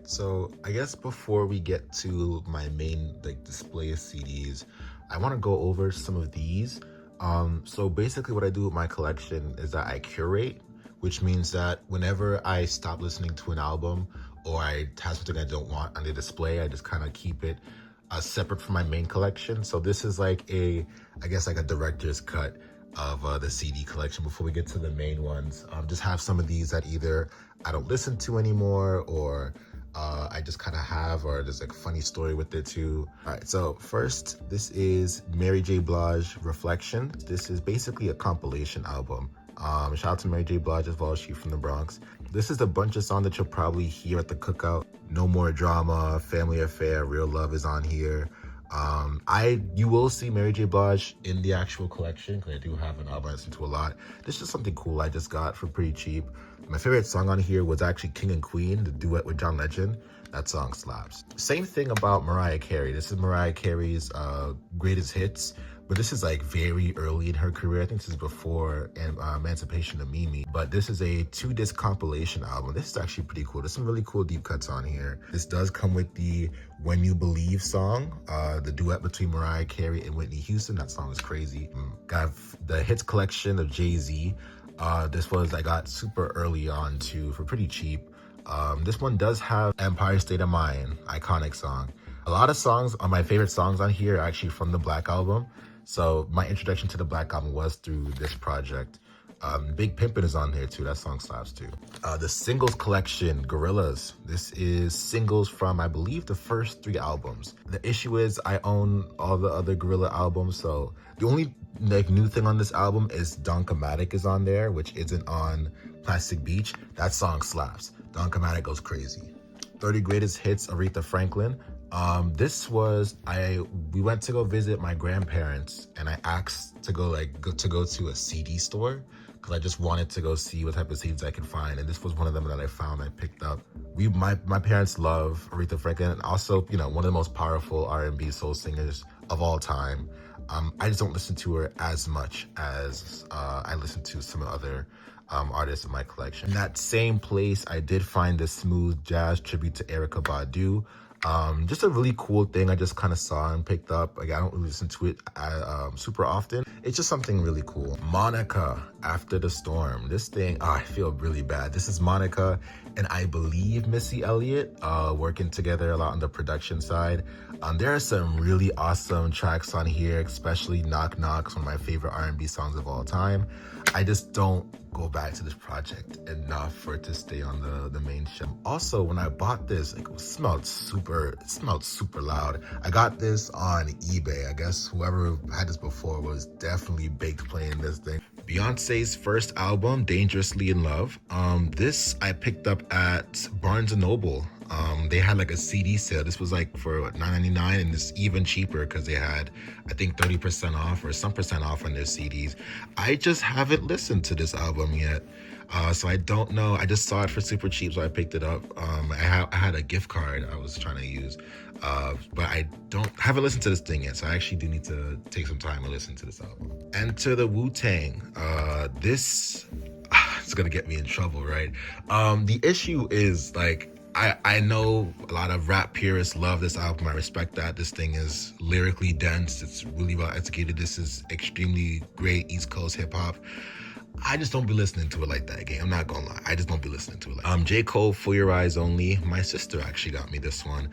So I guess before we get to my main like display of CDs, I want to go over some of these. So basically what I do with my collection is that I curate, which means that whenever I stop listening to an album or I have something I don't want on the display, I just kind of keep it separate from my main collection. So this is like I guess like a director's cut of the CD collection before we get to the main ones. Just have some of these that either I don't listen to anymore or I just kind of have, or there's like a funny story with it too. All right, so first, this is Mary J. Blige Reflection. This is basically a compilation album. Shout out to Mary J. Blige as well, she's from the Bronx. This is a bunch of songs that you'll probably hear at the cookout. No More Drama, Family Affair, Real Love is on here. You will see Mary J. Blige in the actual collection because I do have an album I listen to a lot. This is just something cool I just got for pretty cheap. My favorite song on here was actually King and Queen, the duet with John Legend. That song slaps. Same thing about Mariah Carey. This is Mariah Carey's greatest hits, but this is like very early in her career. I think this is before Emancipation of Mimi, but this is a 2-disc compilation album. This is actually pretty cool. There's some really cool deep cuts on here. This does come with the When You Believe song, the duet between Mariah Carey and Whitney Houston. That song is crazy. Got the hits collection of Jay-Z. This was I got super early on too for pretty cheap. This one does have Empire State of Mind, iconic song. A lot of songs on my favorite songs on here are actually from the Black Album. So my introduction to the Black Album was through this project. Big Pimpin' is on here too. That song slaps too. The singles collection, Gorillaz. This is singles from, I believe, the first 3 albums. The issue is I own all the other Gorilla albums, so the only like new thing on this album is Donkomatic is on there, which isn't on Plastic Beach. That song slaps. Donkomatic goes crazy. 30 Greatest Hits, Aretha Franklin. We went to go visit my grandparents and I asked to go to a CD store because I just wanted to go see what type of CDs I could find, and this was one of them that I found. I picked up. My parents love Aretha Franklin, and also one of the most powerful R&B soul singers of all time. I just don't listen to her as much as I listen to some other artists in my collection. In that same place, I did find this smooth jazz tribute to Erykah Badu. Just a really cool thing I just kind of saw and picked up. Like I don't really listen to it super often. It's just something really cool. Monica, After the Storm. This thing, I feel really bad. This is Monica and I believe Missy Elliott working together a lot on the production side. There are some really awesome tracks on here, especially Knock Knock's one of my favorite R&B songs of all time. I just don't go back to this project enough for it to stay on the main show. Also, when I bought this, it smelled super loud. I got this on eBay. I guess whoever had this before was definitely baked playing this thing. Beyonce's first album, Dangerously in Love. This I picked up at Barnes & Noble. They had like a CD sale. This was like for $9.99, and it's even cheaper because they had, I think, 30% off or some percent off on their CDs. I just haven't listened to this album yet, so I don't know. I just saw it for super cheap, so I picked it up. I had a gift card I was trying to use, but I haven't listened to this thing yet, so I actually do need to take some time and listen to this album. Enter the Wu-Tang. This it's gonna get me in trouble, right? The issue is like, I know a lot of rap purists love this album. I respect that. This thing is lyrically dense. It's really well executed. This is extremely great East Coast hip hop. I just don't be listening to it like that again. I'm not gonna lie. I just don't be listening to it. J. Cole, For Your Eyes Only. My sister actually got me this one.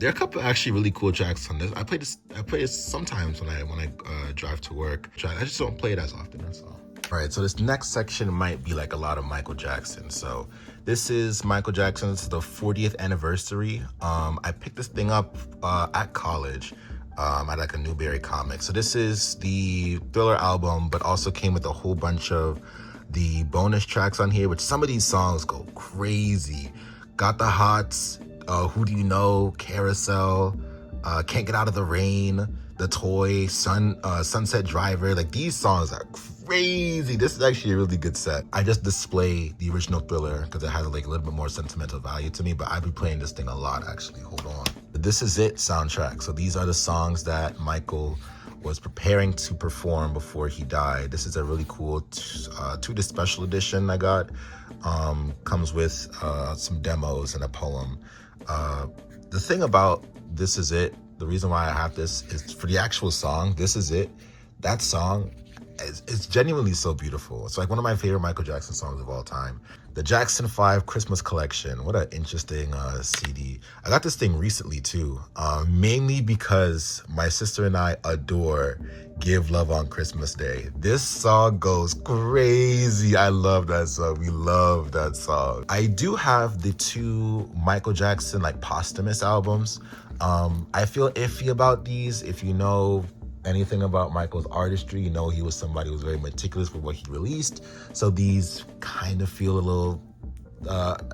There are a couple actually really cool tracks on this. I play this sometimes when I drive to work. I just don't play it as often, that's all. All right, so this next section might be like a lot of Michael Jackson. So this is Michael Jackson's the 40th anniversary. I picked this thing up at college at like a Newberry comic. So this is the Thriller album, but also came with a whole bunch of the bonus tracks on here, which some of these songs go crazy. Got the Hots, Who Do You Know, Carousel, Can't Get Out of the Rain, The Toy, Sunset Driver. Like these songs are crazy. This is actually a really good set. I just display the original Thriller because it has like a little bit more sentimental value to me, but I've been playing this thing a lot actually. Hold on. This Is It soundtrack. So these are the songs that Michael was preparing to perform before he died. This is a really cool 2-disc special edition I got. Comes with some demos and a poem. The thing about This Is It, the reason why I have this is for the actual song, This Is It. That song is genuinely so beautiful. It's like one of my favorite Michael Jackson songs of all time. The Jackson 5 Christmas Collection. What an interesting CD. I got this thing recently too, mainly because my sister and I adore Give Love on Christmas Day. This song goes crazy. I love that song. We love that song. I do have the 2 Michael Jackson like posthumous albums. I feel iffy about these. If you know anything about Michael's artistry, you know he was somebody who was very meticulous with what he released. So these kind of feel a little,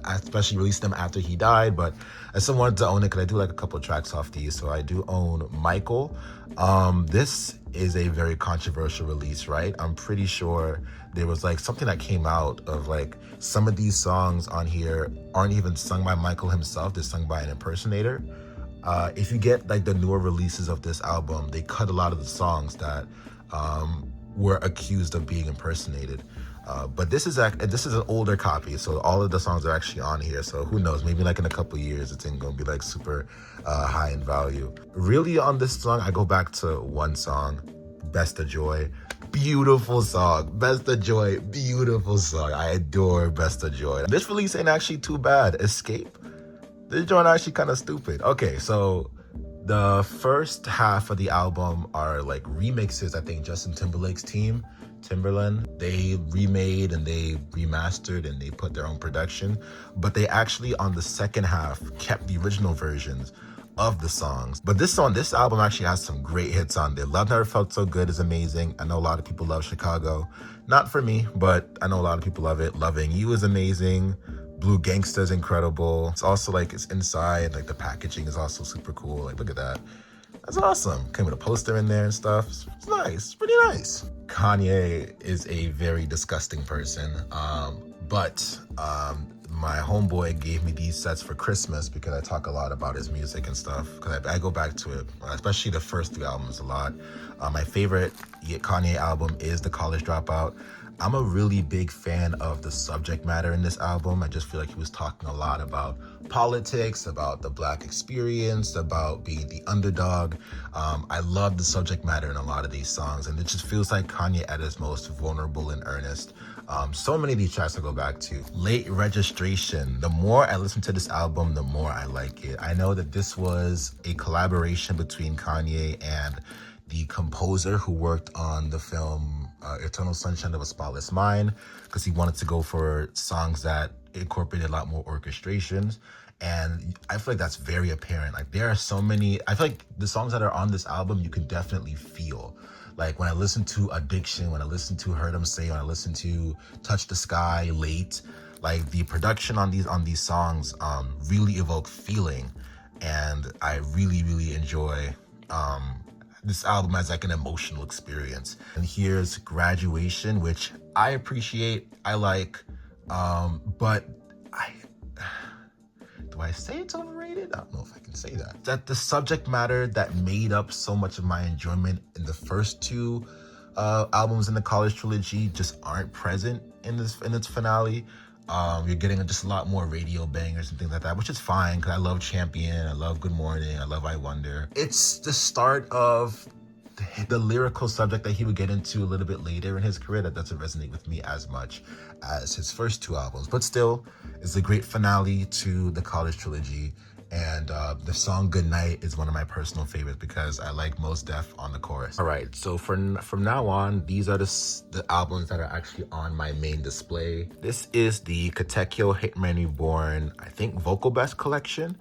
especially released them after he died, but I still wanted to own it because I do like a couple of tracks off these. So I do own Michael. This is a very controversial release, right? I'm pretty sure there was like something that came out of like some of these songs on here aren't even sung by Michael himself. They're sung by an impersonator. If you get like the newer releases of this album, they cut a lot of the songs that were accused of being impersonated. But this is an older copy, so all of the songs are actually on here. So who knows? Maybe like in a couple of years, it's gonna be like super high in value. Really, on this song, I go back to one song, "Best of Joy." Beautiful song. Best of Joy, beautiful song. I adore Best of Joy. This release ain't actually too bad. Escape. This joint actually kind of stupid. Okay, so the first half of the album are like remixes. I think Justin Timberlake's team, Timberland, they remade and they remastered and they put their own production. But they actually, on the second half, kept the original versions of the songs. But this album actually has some great hits on there. Love Never Felt So Good is amazing. I know a lot of people love Chicago. Not for me, but I know a lot of people love it. Loving You is amazing. Blue Gangsta is incredible. It's also like it's inside, like the packaging is also super cool. Like, look at that. That's awesome. Came with a poster in there and stuff. It's nice. It's pretty nice. Kanye is a very disgusting person. But my homeboy gave me these sets for Christmas because I talk a lot about his music and stuff. Because I go back to it, especially the first 3 albums a lot. My favorite Kanye album is The College Dropout. I'm a really big fan of the subject matter in this album. I just feel like he was talking a lot about politics, about the Black experience, about being the underdog. I love the subject matter in a lot of these songs, and it just feels like Kanye at his most vulnerable and earnest. So many of these tracks I go back to. Late Registration. The more I listen to this album, the more I like it. I know that this was a collaboration between Kanye and the composer who worked on the film Eternal Sunshine of a Spotless Mind, because he wanted to go for songs that incorporated a lot more orchestrations. And I feel like that's very apparent. Like there are so many, I feel like the songs that are on this album, you can definitely feel. Like when I listen to Addiction, when I listen to Heard 'Em Say, when I listen to Touch the Sky, Late, like the production on these songs really evoke feeling. And I really, really enjoy this album as like an emotional experience. And here's Graduation, which I appreciate, I like, but do I say it's overrated? I don't know if I can say that. That the subject matter that made up so much of my enjoyment in the first 2 albums in the College trilogy just aren't present in its finale. You're getting just a lot more radio bangers and things like that, which is fine because I love Champion, I love Good Morning, I love I Wonder. It's the start of the lyrical subject that he would get into a little bit later in his career that doesn't resonate with me as much as his first 2 albums. But still, it's a great finale to the College trilogy. And the song Goodnight is one of my personal favorites because I like Mos Def on the chorus. All right, so from now on, these are the albums that are actually on my main display. This is the Katekyo Hitman Reborn, I think, Vocal Best collection.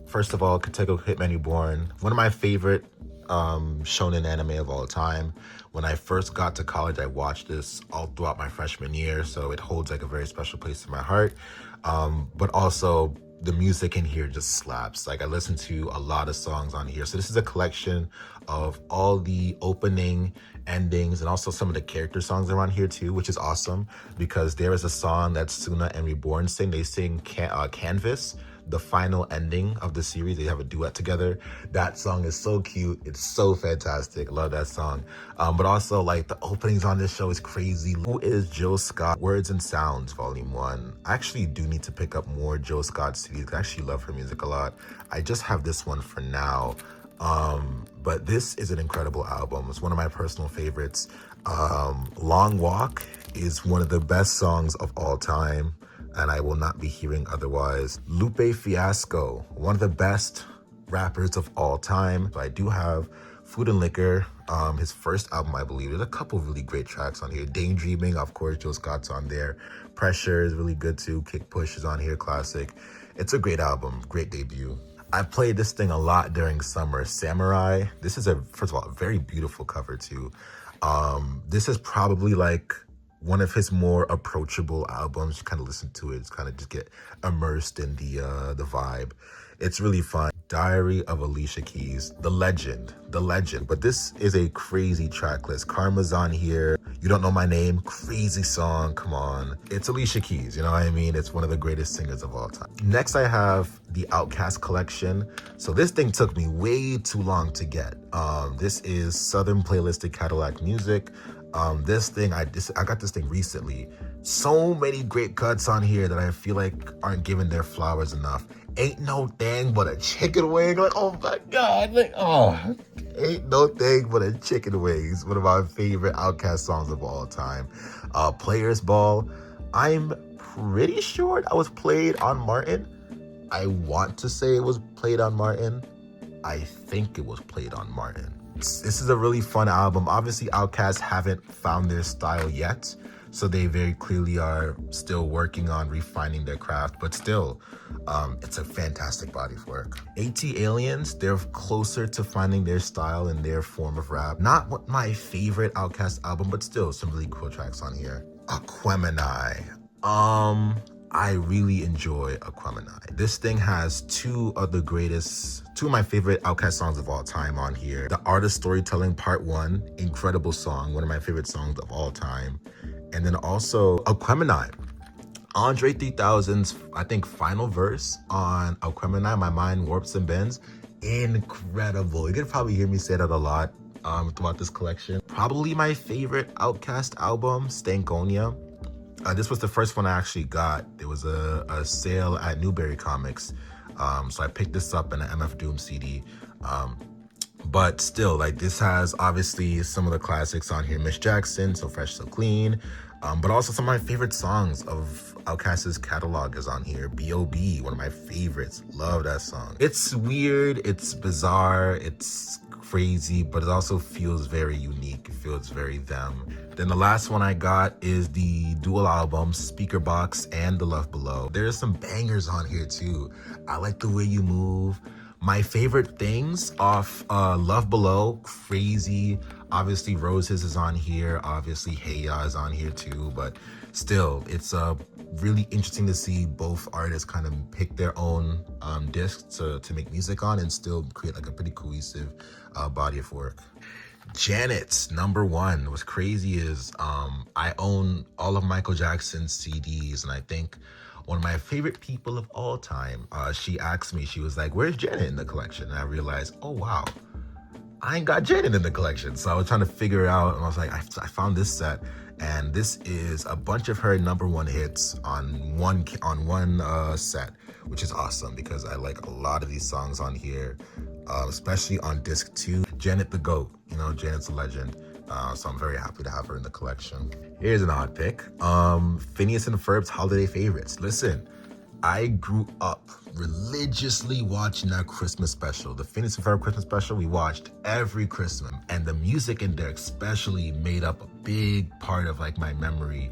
First of all, Katekyo Hitman Reborn, one of my favorite shonen anime of all time. When I first got to college, I watched this all throughout my freshman year, so it holds like a very special place in my heart. But also, the music in here just slaps. Like I listen to a lot of songs on here. So this is a collection of all the opening, endings, and also some of the character songs around here too, which is awesome because there is a song that Suna and Reborn sing. They sing Canvas. the final ending of the series. They have a duet together. That song is so cute. It's so fantastic. Love that song. But also like the openings on this show is crazy. Who is Jill Scott? Words and Sounds Volume 1. I actually do need to pick up more Jill Scott CDs. I actually love her music a lot. I just have this one for now. But this is an incredible album. It's one of my personal favorites. Long Walk is one of the best songs of all time, and I will not be hearing otherwise. Lupe Fiasco, one of the best rappers of all time. So I do have Food and Liquor, his first album, I believe. There's a couple really great tracks on here. Daydreaming, of course, Jill Scott's on there. Pressure is really good too. Kick Push is on here, classic. It's a great album, great debut. I played this thing a lot during summer. Samurai. This is first of all, a very beautiful cover too. This is probably like one of his more approachable albums. You kind of listen to it, it's kind of just get immersed in the vibe. It's really fun. Diary of Alicia Keys, the legend. But this is a crazy track list. Karma's on here. You Don't Know My Name, crazy song, come on. It's Alicia Keys, you know what I mean? It's one of the greatest singers of all time. Next I have the Outkast collection. So this thing took me way too long to get. This is Southern Playlistic Cadillac Music. This thing, I got this thing recently. So many great cuts on here that I feel like aren't given their flowers enough. Ain't No Thing But a Chicken Wing. Like, oh my God. Like, oh, Ain't No Thing But a Chicken Wing is one of my favorite Outkast songs of all time. Players Ball. I'm pretty sure that was played on Martin. I want to say it was played on Martin. I think it was played on Martin. This is a really fun album. Obviously, Outkast haven't found their style yet, so they very clearly are still working on refining their craft, but still, it's a fantastic body of work. AT-Aliens, they're closer to finding their style and their form of rap. Not my favorite Outkast album, but still some really cool tracks on here. Aquemini. I really enjoy Aquemini. This thing has two of my favorite Outkast songs of all time on here. The Art of Storytelling Part 1, incredible song, one of my favorite songs of all time. And then also Aquemini. Andre 3000's, I think, final verse on Aquemini, My Mind Warps and Bends, incredible. You could probably hear me say that a lot throughout this collection. Probably my favorite Outkast album, Stankonia. This was the first one I actually got. There was a sale at Newberry Comics. So I picked this up in an MF Doom CD. But still, like, this has obviously some of the classics on here. Miss Jackson, So Fresh, So Clean. But also some of my favorite songs of Outkast's catalog is on here. B.O.B., one of my favorites. Love that song. It's weird, it's bizarre, it's crazy, but it also feels very unique. It feels very them. Then the last one I got is the dual albums, Speaker Box and The Love Below. There's some bangers on here too. I Like the Way You Move. My favorite things off Love Below, crazy. Obviously Roses is on here. Obviously Hey Ya is on here too. But still, it's really interesting to see both artists kind of pick their own discs to make music on and still create like a pretty cohesive body of work. Janet's number one. What's crazy is I own all of Michael Jackson's CDs, and I think one of my favorite people of all time, she asked me, she was like, where's Janet in the collection? And I realized, oh wow, I ain't got Janet in the collection. So I was trying to figure out, and I was like, I found this set, and this is a bunch of her number one hits on one set, which is awesome because I like a lot of these songs on here, especially on disc 2. Janet the GOAT, you know, Janet's a legend. So I'm very happy to have her in the collection. Here's an odd pick. Phineas and Ferb's Holiday Favorites. Listen, I grew up religiously watching that Christmas special. The Phineas and Ferb Christmas special, we watched every Christmas. And the music in there especially made up a big part of like my memory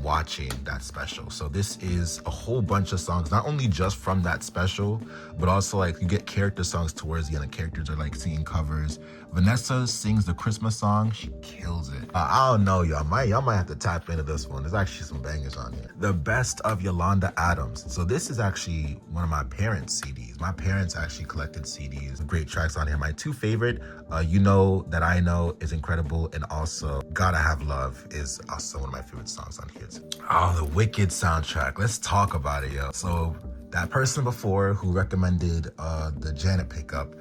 watching that special. So this is a whole bunch of songs, not only just from that special, but also like you get character songs towards the end. The characters are like singing covers. Vanessa sings the Christmas song. She kills it. I don't know, y'all might have to tap into this one. There's actually some bangers on here. The Best of Yolanda Adams. So this is actually one of my parents' CDs. My parents actually collected CDs. Great tracks on here. My two favorite, You Know That I Know is incredible, and also Gotta Have Love is also one of my favorite songs on here too. Oh, the Wicked soundtrack. Let's talk about it, yo. So That person before who recommended the Janet pickup,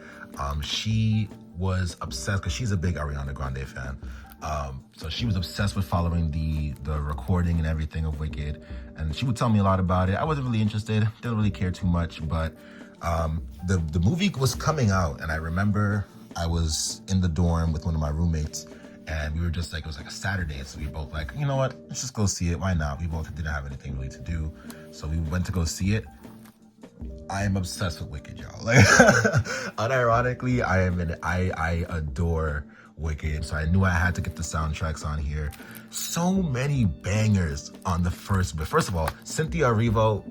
she was obsessed because she's a big Ariana Grande fan. So she was obsessed with following the recording and everything of Wicked, and she would tell me a lot about it. I wasn't really interested, didn't really care too much, but the movie was coming out, and I remember I was in the dorm with one of my roommates, and we were just like, it was like a Saturday, so we were both like, you know what, let's just go see it. Why not? We both didn't have anything really to do, so we went to go see it. I am obsessed with Wicked, y'all. Like, unironically, I adore Wicked, so I knew I had to get the soundtracks on here. So many bangers on the first. But first of all, Cynthia Erivo,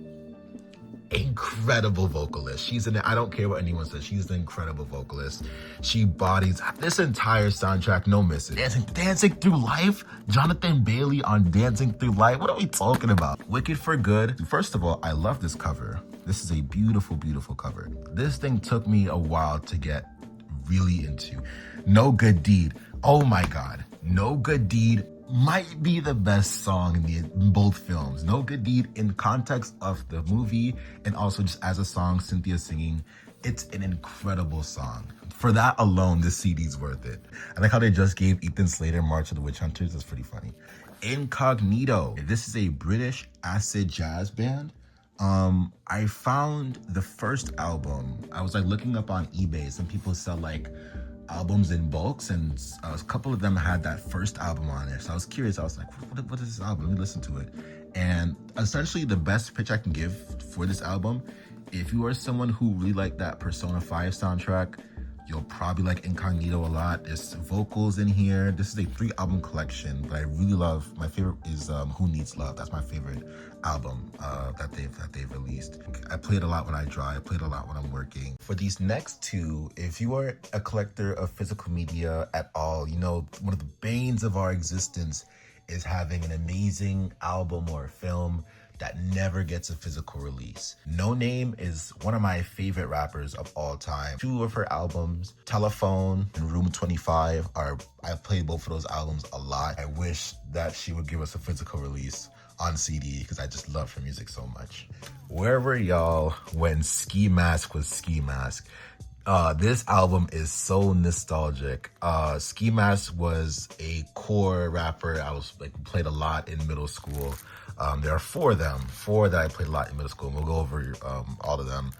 incredible vocalist. She's in it. I don't care what anyone says. She's an incredible vocalist. She bodies this entire soundtrack, no misses. Dancing Through Life, Jonathan Bailey on Dancing Through Life. What are we talking about? Wicked for Good. First of all, I love this cover. This is a beautiful, beautiful cover. This thing took me a while to get really into. No Good Deed. Oh my God. No Good Deed might be the best song in both films. No Good Deed in context of the movie and also just as a song, Cynthia singing. It's an incredible song. For that alone, this CD's worth it. I like how they just gave Ethan Slater March of the Witch Hunters. That's pretty funny. Incognito. This is a British acid jazz band. I found the first album. I was like looking up on eBay. Some people sell like albums in bulks, and a couple of them had that first album on there. So I was curious. I was like, what is this album? Let me listen to it. And essentially the best pitch I can give for this album, if you are someone who really liked that Persona 5 soundtrack, you'll probably like Incognito a lot. There's vocals in here. This is a 3-album collection, but I really love, my favorite is Who Needs Love. That's my favorite album that they've released. I play it a lot when I drive. I play it a lot when I'm working. For these next two, if you are a collector of physical media at all, you know, one of the banes of our existence is having an amazing album or film that never gets a physical release. No Name is one of my favorite rappers of all time. 2 of her albums, Telephone and Room 25, I played both of those albums a lot. I wish that she would give us a physical release on CD because I just love her music so much. Where were y'all when Ski Mask was Ski Mask? This album is so nostalgic. Ski Mask was a core rapper I was like played a lot in middle school. There are 4 of them, 4 that I played a lot in middle school. We'll go over all of them.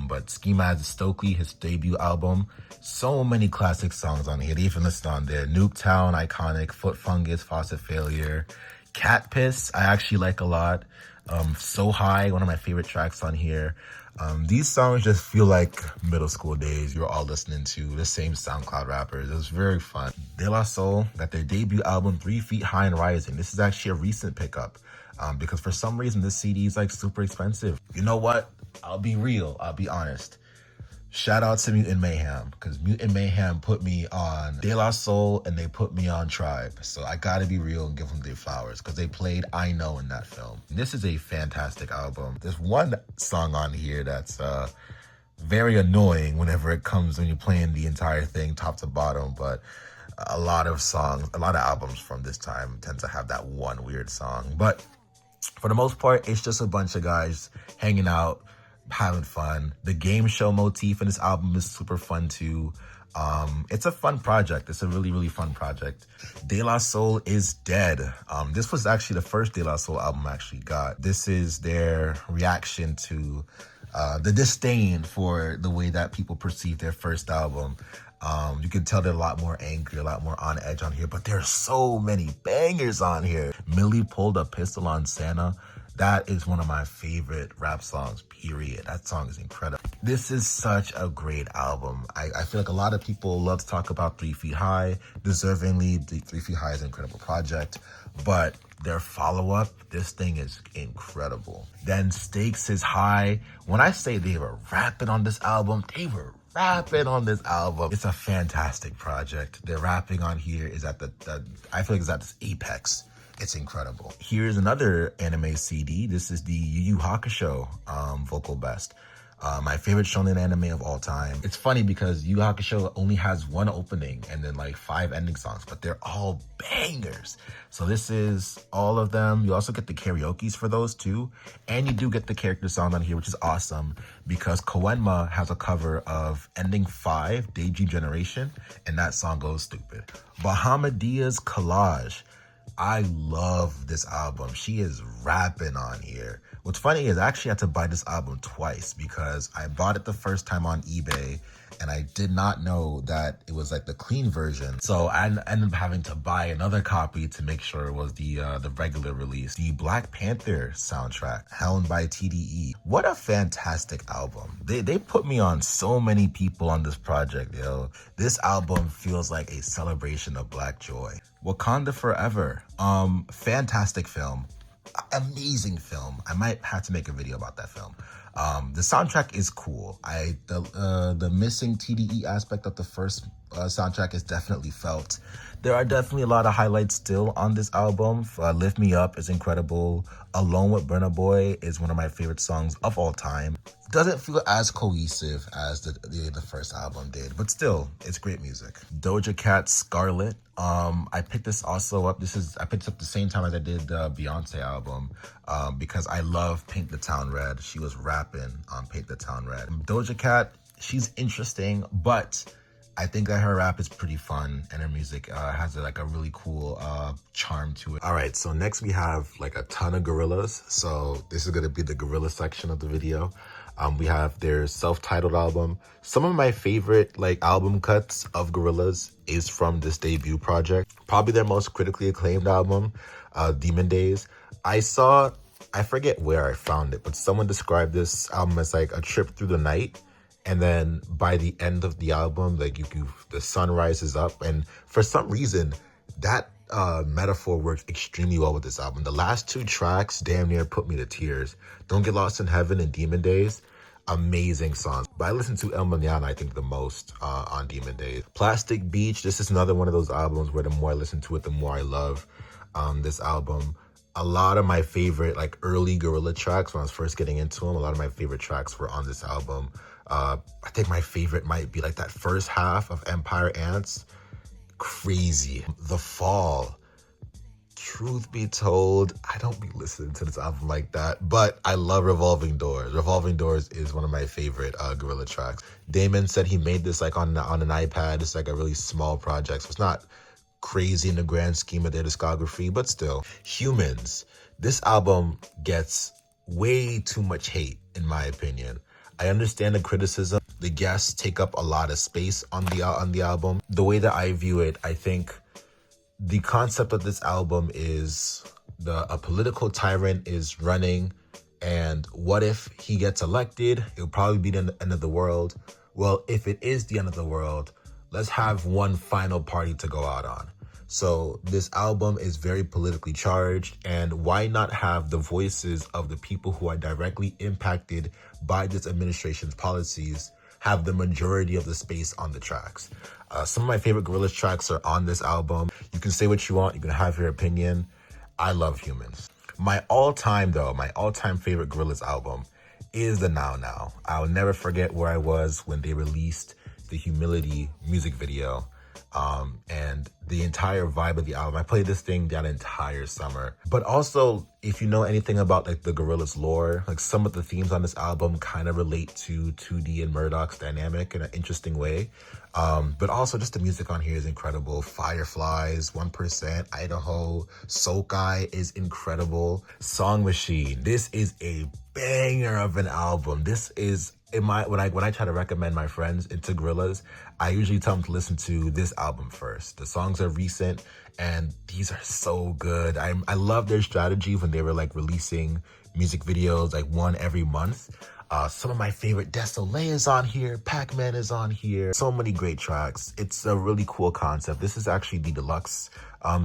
But Ski Mask Stokely, his debut album, so many classic songs on here. They even listed on there. Nuketown, iconic. Foot Fungus, Faucet Failure. Cat Piss, I actually like a lot. So High, one of my favorite tracks on here. These songs just feel like middle school days. You're all listening to the same SoundCloud rappers. It was very fun. De La Soul got their debut album, 3 Feet High and Rising. This is actually a recent pickup because for some reason this CD is like super expensive. You know what? I'll be real. I'll be honest. Shout out to Mutant Mayhem because Mutant Mayhem put me on De La Soul and they put me on Tribe. So I gotta be real and give them their flowers because they played I Know in that film. This is a fantastic album. There's one song on here that's very annoying whenever it comes when you're playing the entire thing top to bottom, but a lot of albums from this time tend to have that one weird song. But for the most part, it's just a bunch of guys hanging out, having fun. The game show motif in this album is super fun too. It's a fun project. It's a really, really fun project. De La Soul is Dead. This was actually the first De La Soul album I actually got. This is their reaction to the disdain for the way that people perceive their first album. You can tell they're a lot more angry, a lot more on edge on here, but there's so many bangers on here. Millie Pulled a Pistol on Santa. That is one of my favorite rap songs, period. That song is incredible. This is such a great album. I feel like a lot of people love to talk about 3 Feet High. Deservingly, the 3 Feet High is an incredible project, but their follow-up, this thing is incredible. Then Stakes is High. When I say they were rapping on this album, they were rapping on this album. It's a fantastic project. Their rapping on here is at I feel like it's at this apex. It's incredible. Here's another anime CD. This is the Yu Yu Hakusho vocal best. My favorite shonen anime of all time. It's funny because Yu Yu Hakusho only has one opening and then like 5 ending songs, but they're all bangers. So this is all of them. You also get the karaoke's for those too. And you do get the character song on here, which is awesome because Koenma has a cover of ending 5, Daydream Generation, and that song goes stupid. Bahamadia's Collage. I love this album. She is rapping on here. What's funny is I actually had to buy this album twice because I bought it the first time on eBay and I did not know that it was like the clean version. So I ended up having to buy another copy to make sure it was the regular release. The Black Panther soundtrack, helmed by TDE. What a fantastic album. They put me on so many people on this project, yo. This album feels like a celebration of Black joy. Wakanda Forever, fantastic film. Amazing film. I might have to make a video about that film. The soundtrack is cool. The missing TDE aspect of the first soundtrack is definitely felt. There are definitely a lot of highlights still on this album. Lift Me Up is incredible. Alone with Burna Boy is one of my favorite songs of all time. Doesn't feel as cohesive as the first album did, but still, it's great music. Doja Cat's Scarlet. I picked this also up. I picked this up the same time as I did the Beyonce album because I love Paint the Town Red. She was rapping on Paint the Town Red. Doja Cat, she's interesting, but I think that her rap is pretty fun and her music has like a really cool charm to it. All right, so next we have like a ton of Gorillaz. So this is gonna be the Gorillaz section of the video. We have their self-titled album. Some of my favorite like album cuts of Gorillaz is from this debut project. Probably their most critically acclaimed album, Demon Days. I forget where I found it, but someone described this album as like a trip through the night. And then by the end of the album, like the sun rises up. And for some reason, that metaphor works extremely well with this album. The last 2 tracks damn near put me to tears. Don't Get Lost in Heaven and Demon Days, amazing songs. But I listen to El Mañana, I think, the most on Demon Days. Plastic Beach, this is another one of those albums where the more I listen to it, the more I love this album. A lot of my favorite like early Gorilla tracks when I was first getting into them, a lot of my favorite tracks were on this album. I think my favorite might be like that first half of Empire Ants. Crazy. The Fall. Truth be told, I don't be listening to this album like that, but I love Revolving Doors. Revolving Doors is one of my favorite Gorilla tracks. Damon said he made this like on an iPad. It's like a really small project, so it's not crazy in the grand scheme of their discography, but still. Humans. This album gets way too much hate, in my opinion. I understand the criticism. The guests take up a lot of space on the album. The way that I view it, I think the concept of this album is a political tyrant is running, and what if he gets elected? It'll probably be the end of the world. Well, if it is the end of the world, let's have one final party to go out on. So this album is very politically charged, and why not have the voices of the people who are directly impacted by this administration's policies have the majority of the space on the tracks. Some of my favorite Gorillaz tracks are on this album. You can say what you want, you can have your opinion. I love Humans. My all-time favorite Gorillaz album is the Now Now. I'll never forget where I was when they released the Humility music video. And the entire vibe of the album. I played this thing that entire summer. But also, if you know anything about like the Gorillaz lore, like some of the themes on this album kind of relate to 2D and Murdoch's dynamic in an interesting way. But also just the music on here is incredible. Fireflies, 1%, Idaho, Sokai is incredible. Song Machine, this is a banger of an album. This is when I try to recommend my friends into Gorillaz, I usually tell them to listen to this album first. The songs are recent and these are so good. I love their strategy when they were like releasing music videos like one every month. Some of my favorite, Desolé is on here, Pac-Man is on here. So many great tracks. It's a really cool concept. This is actually the deluxe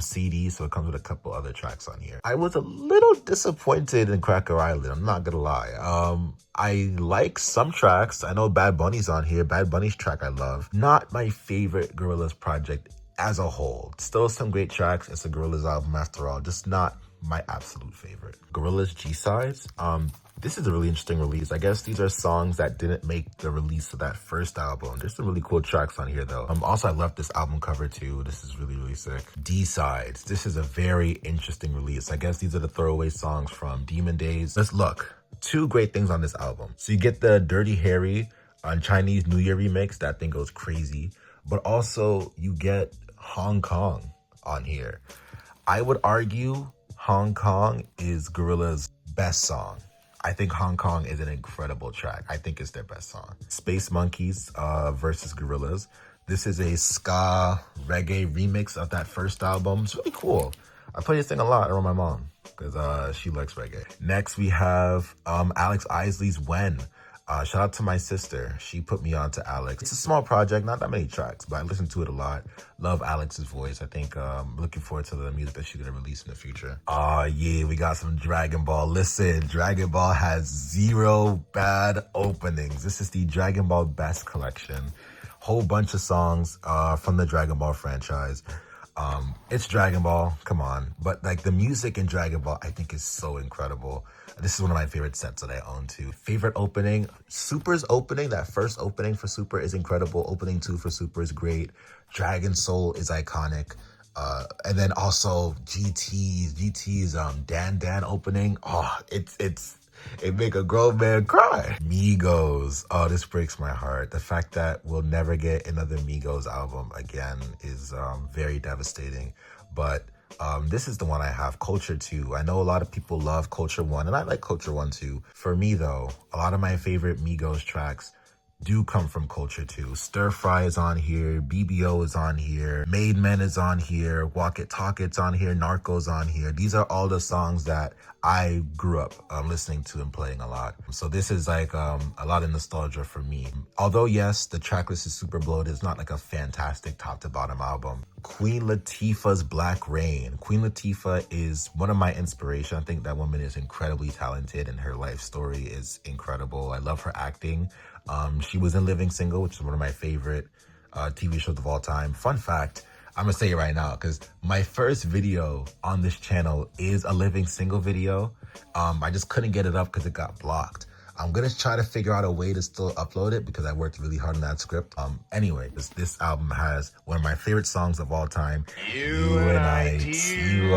CD, so it comes with a couple other tracks on here. I was a little disappointed in Cracker Island, I'm not gonna lie. I like some tracks. I know Bad Bunny's on here. Bad Bunny's track I love. Not my favorite Gorillaz project as a whole. Still some great tracks. It's a Gorillaz album after all, just not my absolute favorite. Gorillaz G-Sides. This is a really interesting release. I guess these are songs that didn't make the release of that first album. There's some really cool tracks on here though. Also, I love this album cover too. This is really, really sick. D-Sides. This is a very interesting release. I guess these are the throwaway songs from Demon Days. Let's look. Two great things on this album. So you get the Dirty Harry on Chinese New Year remix. That thing goes crazy. But also you get Hong Kong on here. I would argue Hong Kong is Gorillaz' best song. I think Hong Kong is an incredible track. I think it's their best song. Space Monkeys versus Gorillaz. This is a ska reggae remix of that first album. It's really cool. I play this thing a lot around my mom because she likes reggae. Next, we have Alex Isley's When. Shout out to my sister. She put me on to Alex. It's a small project, not that many tracks, but I listen to it a lot. Love Alex's voice. I think looking forward to the music that she's gonna release in the future. Yeah, we got some Dragon Ball. Listen, Dragon Ball has 0 bad openings. This is the Dragon Ball Best Collection. Whole bunch of songs from the Dragon Ball franchise. It's Dragon Ball, come on. But like the music in Dragon Ball, I think is so incredible. This is one of my favorite sets that I own too. Favorite opening, Super's opening, that first opening for Super is incredible. Opening 2 for Super is great. Dragon Soul is iconic. And then also GT's Dan opening. Oh, it make a grown man cry. Migos. Oh, this breaks my heart. The fact that we'll never get another Migos album again is very devastating. But this is the one I have, Culture 2. I know a lot of people love Culture 1, and I like Culture 1 too. For me though, a lot of my favorite Migos tracks do come from Culture 2. Stir Fry is on here, BBO is on here, Made Men is on here, Walk It Talk It's on here, Narco's on here. These are all the songs that I grew up listening to and playing a lot. So this is like a lot of nostalgia for me. Although yes, the track list is super bloated, it's not like a fantastic top to bottom album. Queen Latifah's Black Rain. Queen Latifah is one of my inspiration. I think that woman is incredibly talented and her life story is incredible. I love her acting. She was in Living Single, which is one of my favorite TV shows of all time. Fun fact, I'm gonna say it right now because my first video on this channel is a Living Single video. I just couldn't get it up because it got blocked. I'm gonna try to figure out a way to still upload it because I worked really hard on that script. Anyway, this album has one of my favorite songs of all time, UNITY.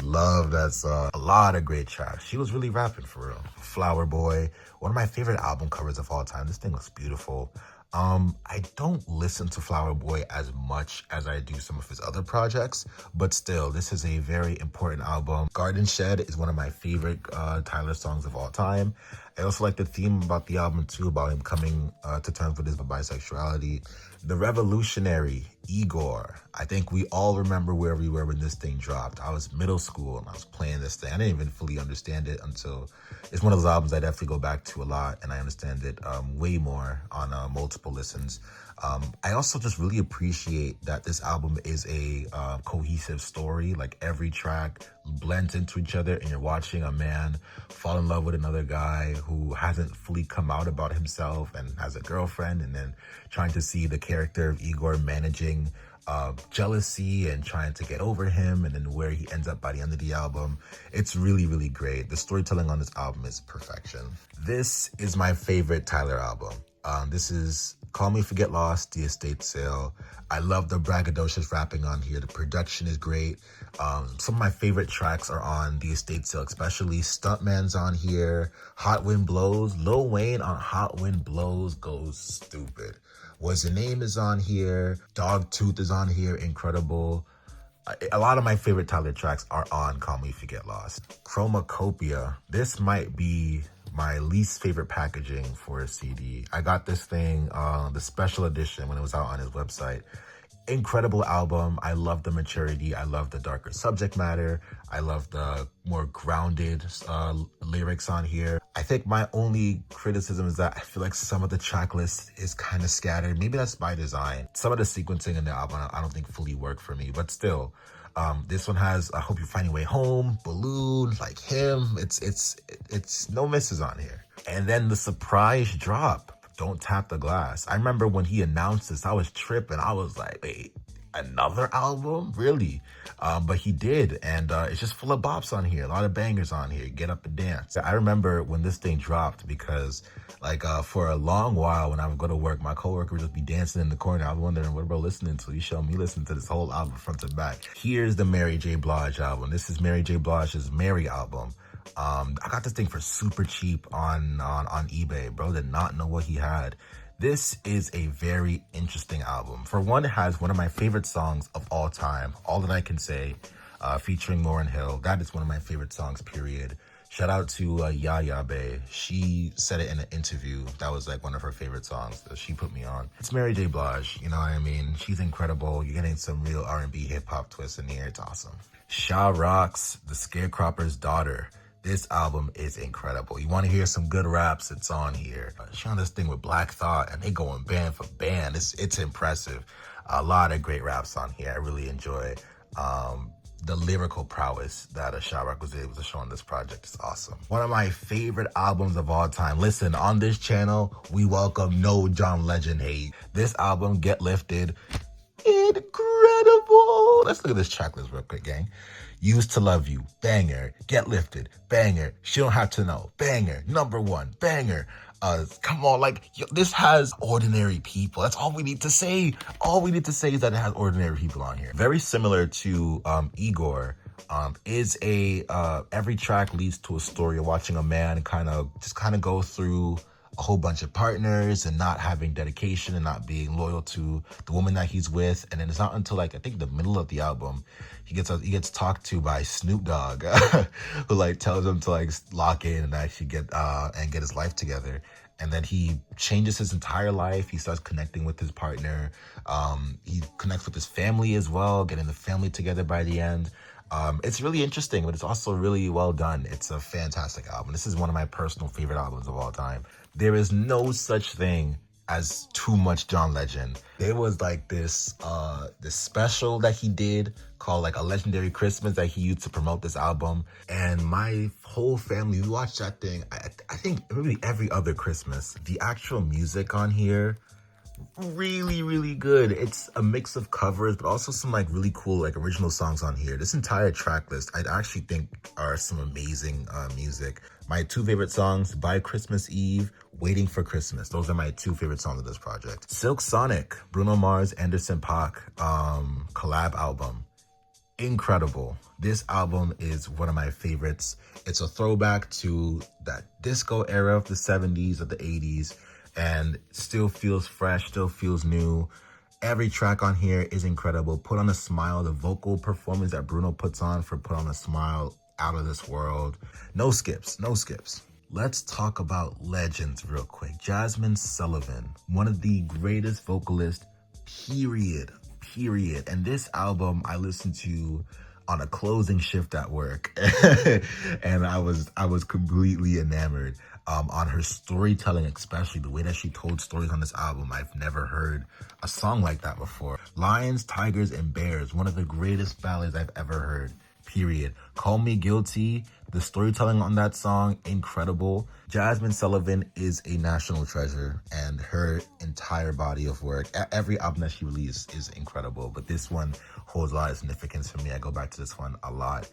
Love that song. A lot of great tracks. She was really rapping for real. Flower Boy, one of my favorite album covers of all time. This thing looks beautiful. I don't listen to Flower Boy as much as I do some of his other projects, but still, this is a very important album. Garden Shed is one of my favorite Tyler songs of all time. I also like the theme about the album too, about him coming to terms with his bisexuality. The Revolutionary, Igor. I think we all remember where we were when this thing dropped. I was middle school and I was playing this thing. I didn't even fully understand it until it's one of those albums I definitely go back to a lot, and I understand it way more on multiple listens. I also just really appreciate that this album is a cohesive story. Like every track blends into each other and you're watching a man fall in love with another guy who hasn't fully come out about himself and has a girlfriend, and then trying to see the character of Igor managing jealousy and trying to get over him, and then where he ends up by the end of the album. It's really, really great. The storytelling on this album is perfection. This is my favorite Tyler album. This is Call Me Forget Lost, The Estate Sale. I love the braggadocious rapping on here. The production is great. Some of my favorite tracks are on The Estate Sale, especially Stuntman's on here. Hot Wind Blows. Lil Wayne on Hot Wind Blows goes stupid. What's Your Name is on here. Dogtooth is on here. Incredible. A lot of my favorite Tyler tracks are on Call Me Forget Lost. Chromacopia. This might be my least favorite packaging for a CD. I got this thing, the special edition, when it was out on his website. Incredible album. I love the maturity. I love the darker subject matter. I love the more grounded lyrics on here. I think my only criticism is that I feel like some of the track list is kind of scattered. Maybe that's by design. Some of the sequencing in the album I don't think fully work for me, but still. This one has I Hope You Find Your Way Home, Balloon, Like Him. It's no misses on here. And then the surprise drop, Don't Tap the Glass. I remember when he announced this, I was tripping. I was like, wait, another album, really? But he did, and it's just full of bops on here, a lot of bangers on here. Get up and dance. I remember when this thing dropped because like for a long while when I would go to work, my coworker would just be dancing in the corner. I was wondering what bro listening to. He showed me listening to this whole album front to back. Here's the Mary J. Blige album. This is Mary J. Blige's Mary album. I got this thing for super cheap on eBay. Bro did not know what he had. This is a very interesting album. For one, it has one of my favorite songs of all time, All That I Can Say, featuring Lauryn Hill. That is one of my favorite songs, period. Shout out to Yaya Bay. She said it in an interview. That was like one of her favorite songs that she put me on. It's Mary J. Blige, you know what I mean? She's incredible. You're getting some real R&B hip-hop twists in here. It's awesome. Sha Rock's The Scarecropper's Daughter. This album is incredible. You want to hear some good raps, it's on here. She on this thing with Black Thought, and they going band for band. It's impressive. A lot of great raps on here. I really enjoy the lyrical prowess that Sha Rock was able to show on this project. Is awesome. One of my favorite albums of all time. Listen, on this channel, we welcome no John Legend hate. This album, Get Lifted, incredible. Let's look at this track list real quick, gang. Used to Love You, banger. Get Lifted, banger. She Don't Have to Know, banger. Number One, banger. Come on, like, yo, this has ordinary people. That's all we need to say. All we need to say is that it has ordinary people on here. Very similar to Igor. Is a every track leads to a story of watching a man kind of go through a whole bunch of partners and not having dedication and not being loyal to the woman that he's with. And then it's not until like I think the middle of the album he gets talked to by Snoop Dogg who like tells him to like lock in and actually get his life together. And then he changes his entire life. He starts connecting with his partner. He connects with his family as well, getting the family together by the end. It's really interesting, but it's also really well done. It's a fantastic album. This is one of my personal favorite albums of all time. There is no such thing as too much John Legend. There was like this special that he did called like A Legendary Christmas that he used to promote this album. And my whole family, we watched that thing, I think maybe every other Christmas. The actual music on here, really, really good. It's a mix of covers, but also some like really cool like original songs on here. This entire track list, I actually think are some amazing music. My two favorite songs, By Christmas Eve, Waiting for Christmas. Those are my two favorite songs of this project. Silk Sonic, Bruno Mars, Anderson .Paak collab album. Incredible. This album is one of my favorites. It's a throwback to that disco era of the 70s, of the 80s. And still feels fresh, still feels new. Every track on here is incredible. Put on a Smile, the vocal performance that Bruno puts on for Put on a Smile, out of this world. No skips, no skips. Let's talk about legends real quick. Jazmine Sullivan, one of the greatest vocalists, period. And this album I listened to on a closing shift at work and I was completely enamored on her storytelling, especially the way that she told stories on this album. I've never heard a song like that before. Lions, Tigers, and Bears, one of the greatest ballads I've ever heard, period. Call Me Guilty, the storytelling on that song, incredible. Jazmine Sullivan is a national treasure, and her entire body of work, every album that she released is incredible, but this one holds a lot of significance for me. I go back to this one a lot.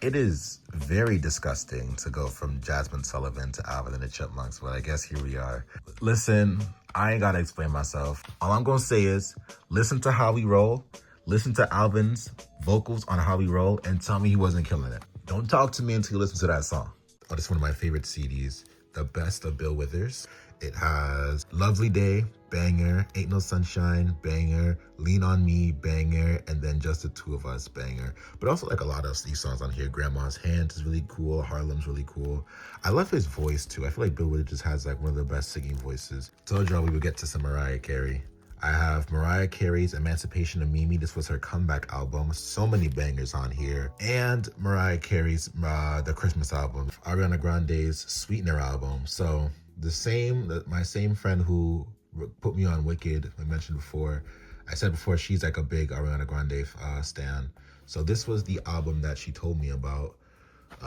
It is very disgusting to go from Jazmine Sullivan to Alvin and the Chipmunks, but I guess here we are. Listen, I ain't gotta explain myself. All I'm gonna say is, listen to How We Roll, listen to Alvin's vocals on How We Roll, and tell me he wasn't killing it. Don't talk to me until you listen to that song. Oh, this is one of my favorite CDs, The Best of Bill Withers. It has Lovely Day, banger, Ain't No Sunshine, banger, Lean On Me, banger, and then Just the Two of Us, banger. But also like a lot of these songs on here. Grandma's Hand is really cool. Harlem's really cool. I love his voice too. I feel like Bill Withers just has like one of the best singing voices. Told y'all we would get to some Mariah Carey. I have Mariah Carey's Emancipation of Mimi. This was her comeback album. So many bangers on here. And Mariah Carey's The Christmas album. Ariana Grande's Sweetener album. So my same friend who put me on Wicked, I mentioned before, I said before, she's like a big Ariana Grande stan. So this was the album that she told me about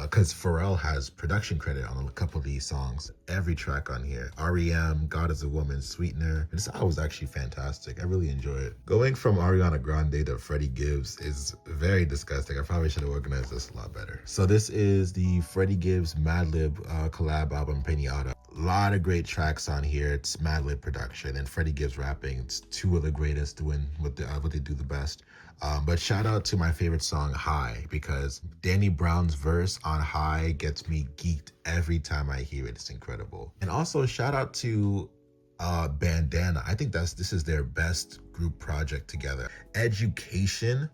because Pharrell has production credit on a couple of these songs. Every track on here, REM, God is a Woman, Sweetener. This album was actually fantastic. I really enjoy it. Going from Ariana Grande to Freddie Gibbs is very disgusting. I probably should have organized this a lot better. So this is the Freddie Gibbs Madlib collab album, Pinata. A lot of great tracks on here. It's Madlib production and Freddie Gibbs rapping. It's two of the greatest doing what they do the best. But shout out to my favorite song, High, because Danny Brown's verse on High gets me geeked every time I hear it. It's incredible. And also shout out to Bandana. I think this is their best group project together. Education,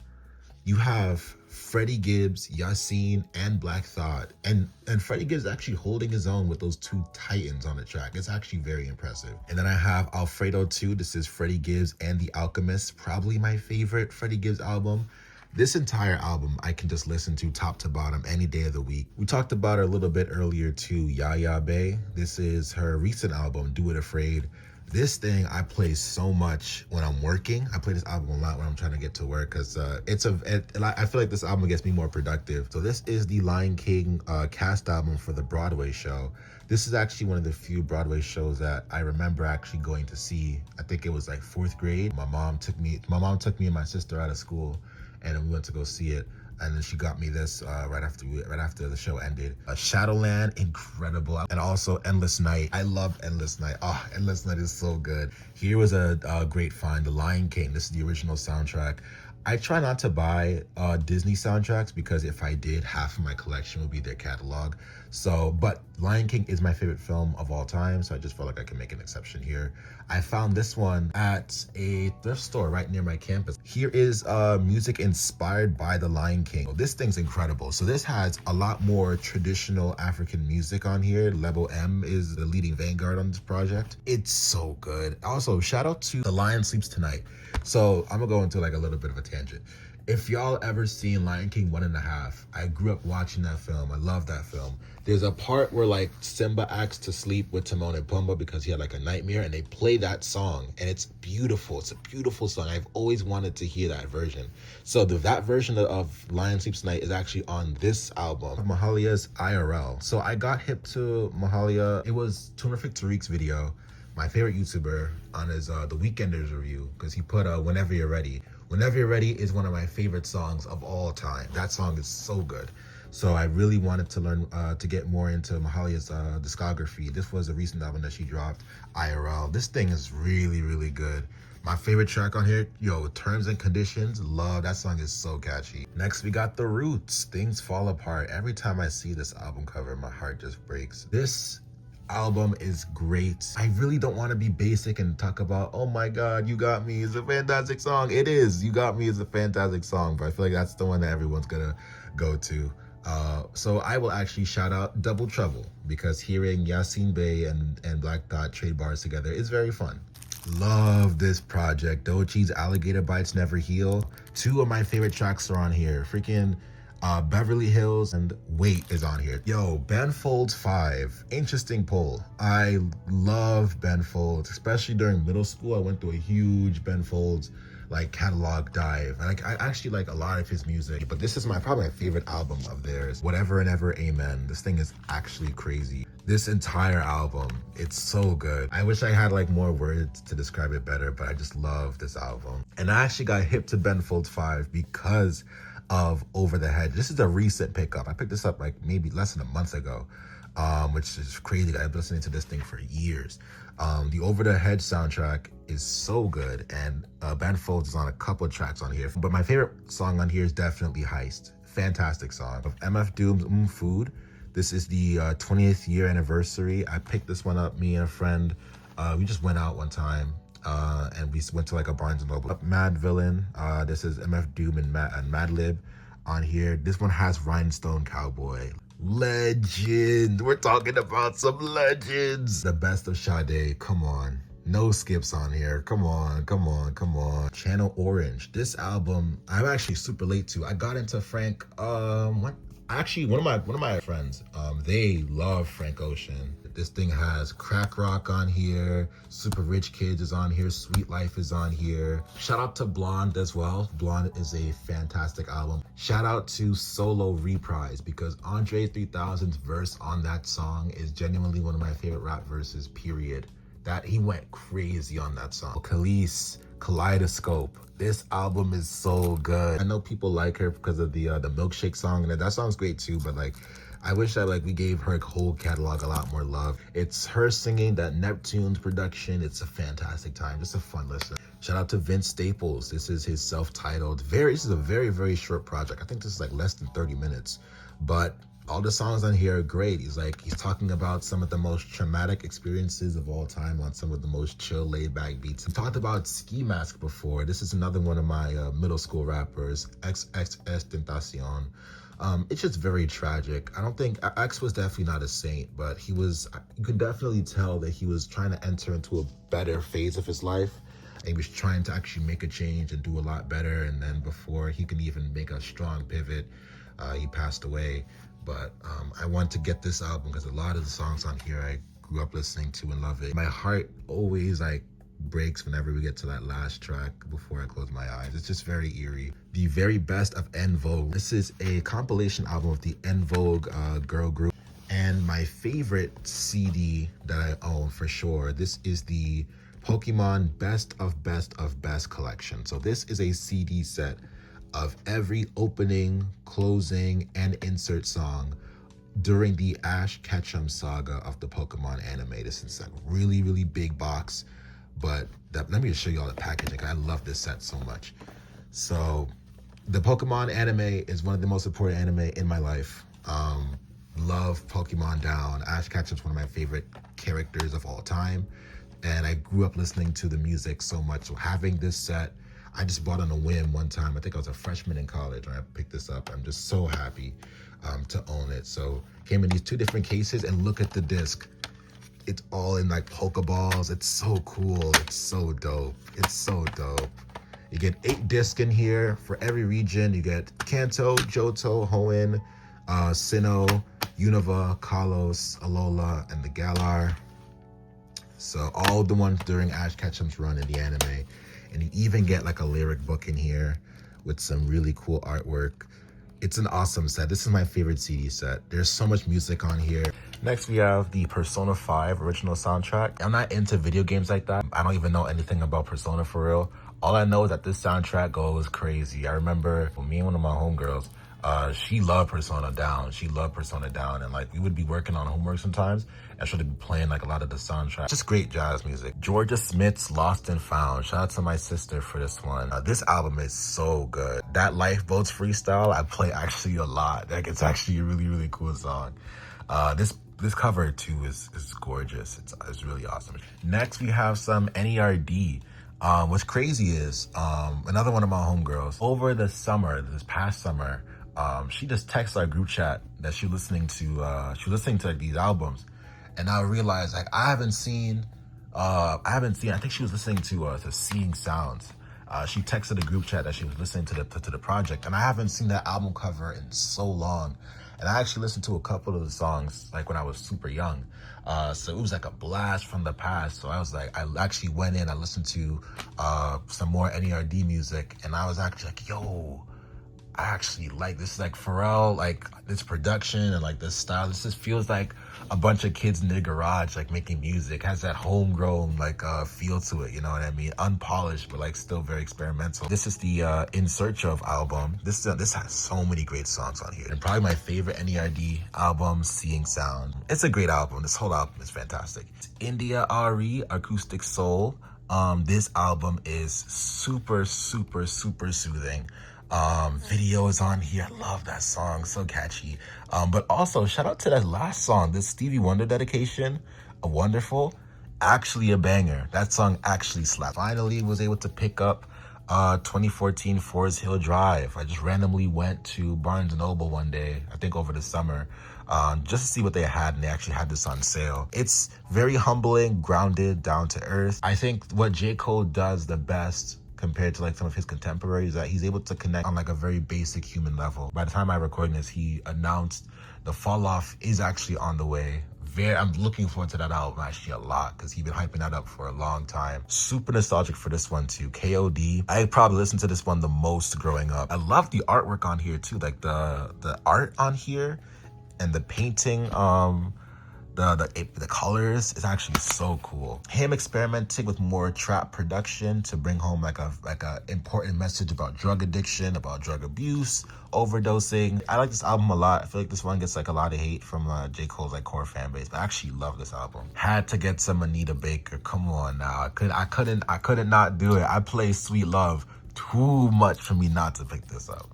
you have Freddie Gibbs, Yasin, and Black Thought. And Freddie Gibbs actually holding his own with those two titans on the track. It's actually very impressive. And then I have Alfredo 2. This is Freddie Gibbs and The Alchemist. Probably my favorite Freddie Gibbs album. This entire album I can just listen to top to bottom any day of the week. We talked about her a little bit earlier too, Yaya Bay. This is her recent album, Do It Afraid. This thing I play so much when I'm working. I play this album a lot when I'm trying to get to work because I feel like this album gets me more productive. So this is the Lion King cast album for the Broadway show. This is actually one of the few Broadway shows that I remember actually going to see. I think it was like 4th grade. My mom took me and my sister out of school, and we went to go see it. And then she got me this right after the show ended. Shadowland, incredible. And also Endless Night. I love Endless Night. Oh, Endless Night is so good. Here was a great find, The Lion King. This is the original soundtrack. I try not to buy Disney soundtracks because if I did, half of my collection would be their catalog. So, but Lion King is my favorite film of all time, so I just felt like I could make an exception here. I found this one at a thrift store right near my campus. Here is music inspired by The Lion King. This thing's incredible. So this has a lot more traditional African music on here. Level M is the leading vanguard on this project. It's so good. Also, shout out to The Lion Sleeps Tonight. So I'm gonna go into like a little bit of a tangent. If y'all ever seen Lion King 1.5, I grew up watching that film. I love that film. There's a part where like Simba acts to sleep with Timon and Pumbaa because he had like a nightmare, and they play that song, and it's beautiful. It's a beautiful song. I've always wanted to hear that version. So that version of Lion Sleeps Tonight is actually on this album, Mahalia's IRL. So I got hip to Mahalia. It was Tunafik Tariq's video, my favorite YouTuber, on his The Weekenders review, because he put Whenever You're Ready. Whenever You're Ready is one of my favorite songs of all time. That song is so good. So I really wanted to learn to get more into Mahalia's discography. This was a recent album that she dropped, IRL. This thing is really, really good. My favorite track on here, Terms and Conditions. Love, that song is so catchy. Next, we got The Roots, Things Fall Apart. Every time I see this album cover, my heart just breaks. This album is great. I really don't want to be basic and talk about, oh my God, You Got Me is a fantastic song. It is. You Got Me is a fantastic song, but I feel like that's the one that everyone's gonna go to. So I will actually shout out Double Trouble, because hearing Yasin Bey and Black Thought trade bars together is very fun. Love this project. Doechie's Alligator Bites Never Heal. Two of my favorite tracks are on here. Freaking Beverly Hills and Wait is on here. Yo, Ben Folds 5. Interesting poll. I love Ben Folds, especially during middle school. I went through a huge Ben Folds catalog dive. I actually like a lot of his music, but this is probably my favorite album of theirs. Whatever and Ever Amen. This thing is actually crazy. This entire album, it's so good. I wish I had more words to describe it better, but I just love this album. And I actually got hip to Ben Folds 5 because of Over the Hedge. This is a recent pickup. I picked this up maybe less than a month ago, which is crazy. I've been listening to this thing for years. The Over the Hedge soundtrack is so good, and Ben Folds is on a couple of tracks on here. But my favorite song on here is definitely Heist. Fantastic song. Of MF Doom's Food. This is the 20th year anniversary. I picked this one up, me and a friend. We just went out one time. And we went to a Barnes & Noble. Mad Villain, this is MF Doom and Madlib on here. This one has Rhinestone Cowboy. Legend. We're talking about some legends. The Best of Sade, come on. No skips on here. Come on. Channel Orange. This album, I'm actually super late to. I got into Frank, Actually, one of my friends, they love Frank Ocean. This thing has Crack Rock on here, Super Rich Kids is on here, Sweet Life is on here. Shout out to Blonde as well. Blonde is a fantastic album. Shout out to Solo Reprise, because Andre 3000's verse on that song is genuinely one of my favorite rap verses, period. That he went crazy on that song. Khalees, Kaleidoscope. This album is so good. I know people like her because of the Milkshake song, and that song's great too, but like, I wish that like we gave her whole catalog a lot more love. It's her singing, that Neptune's production. It's a fantastic time. Just a fun listen. Shout out to Vince Staples. This is his self-titled. This is a very, very short project. I think this is like less than 30 minutes, but all the songs on here are great. He's talking about some of the most traumatic experiences of all time on some of the most chill, laid-back beats. We talked about Ski Mask before. This is another one of my middle school rappers, XXS Tentacion. It's just very tragic. I don't think X was definitely not a saint, but you could definitely tell that he was trying to enter into a better phase of his life. And he was trying to actually make a change and do a lot better. And then before he could even make a strong pivot, he passed away. But I want to get this album because a lot of the songs on here I grew up listening to and love it. My heart always like breaks whenever we get to that last track before I close my eyes. It's just very eerie. The Very Best of En Vogue. This is a compilation album of the En Vogue girl group. And my favorite CD that I own for sure, this is the Pokemon Best of Best of Best collection. So this is a CD set of every opening, closing, and insert song during the Ash Ketchum saga of the Pokemon anime. This is like really, really big box, but let me just show you all the packaging. I love this set so much. So the Pokemon anime is one of the most important anime in my life. Love Pokemon down. Ash Ketchum's one of my favorite characters of all time, and I grew up listening to the music so much. So having this set, I just bought on a whim one time. I think I was a freshman in college when I picked this up. I'm just so happy to own it. So came in these two different cases, and look at the disc. It's all in like Pokeballs. It's so cool. It's so dope. It's so dope. You get 8 discs in here for every region. You get Kanto, Johto, Hoenn, Sinnoh, Unova, Kalos, Alola, and the Galar. So all the ones during Ash Ketchum's run in the anime. And you even get like a lyric book in here with some really cool artwork. It's an awesome set. This is my favorite CD set. There's so much music on here. Next, we have the Persona 5 original soundtrack. I'm not into video games like that. I don't even know anything about Persona for real. All I know is that this soundtrack goes crazy. I remember me and one of my homegirls, she loved Persona Down. She loved Persona Down. And like we would be working on homework sometimes and she'd be playing like a lot of the soundtrack. Just great jazz music. Georgia Smith's Lost and Found. Shout out to my sister for this one. This album is so good. That Lifeboats freestyle, I play actually a lot. Like it's actually a really, really cool song. This cover too is gorgeous. It's really awesome. Next, we have some NERD. What's crazy is another one of my homegirls over the summer, this past summer, she just texted our group chat that she was listening to like these albums, and I realized like I think she was listening to Seeing Sounds. She texted the group chat that she was listening to the project, and I haven't seen that album cover in so long. And I actually listened to a couple of the songs like when I was super young. So it was like a blast from the past. So I was like, I actually went in, I listened to some more NERD music, and I was actually like, yo, I actually like this. Like Pharrell, like this production and like this style. This just feels like a bunch of kids in their garage, like making music. Has that homegrown like feel to it. You know what I mean? Unpolished, but like still very experimental. This is the In Search Of album. This has so many great songs on here. And probably my favorite NERD album, Seeing Sound. It's a great album. This whole album is fantastic. It's India Ari, Acoustic Soul. This album is super, super, super soothing. Video is on here. I love that song, so catchy. But also shout out to that last song, this Stevie Wonder dedication, A Wonderful, actually a banger. That song actually slapped. Finally was able to pick up 2014 Forest Hill Drive. I just randomly went to Barnes & Noble one day, I think over the summer, just to see what they had, and they actually had this on sale. It's very humbling, grounded, down to earth. I think what J. Cole does the best compared to like some of his contemporaries, that he's able to connect on like a very basic human level. By the time I'm recording this, he announced the Fall Off is actually on the way. I'm looking forward to that album actually a lot, because he's been hyping that up for a long time. Super nostalgic for this one too. KOD. I probably listened to this one the most growing up. I love the artwork on here too, like the art on here and the painting. The colors is actually so cool. Him experimenting with more trap production to bring home like a important message about drug addiction, about drug abuse, overdosing. I like this album a lot. I feel like this one gets like a lot of hate from J. Cole's like core fan base, but I actually love this album. Had to get some Anita Baker. Come on now. I couldn't not do it. I play Sweet Love too much for me not to pick this up.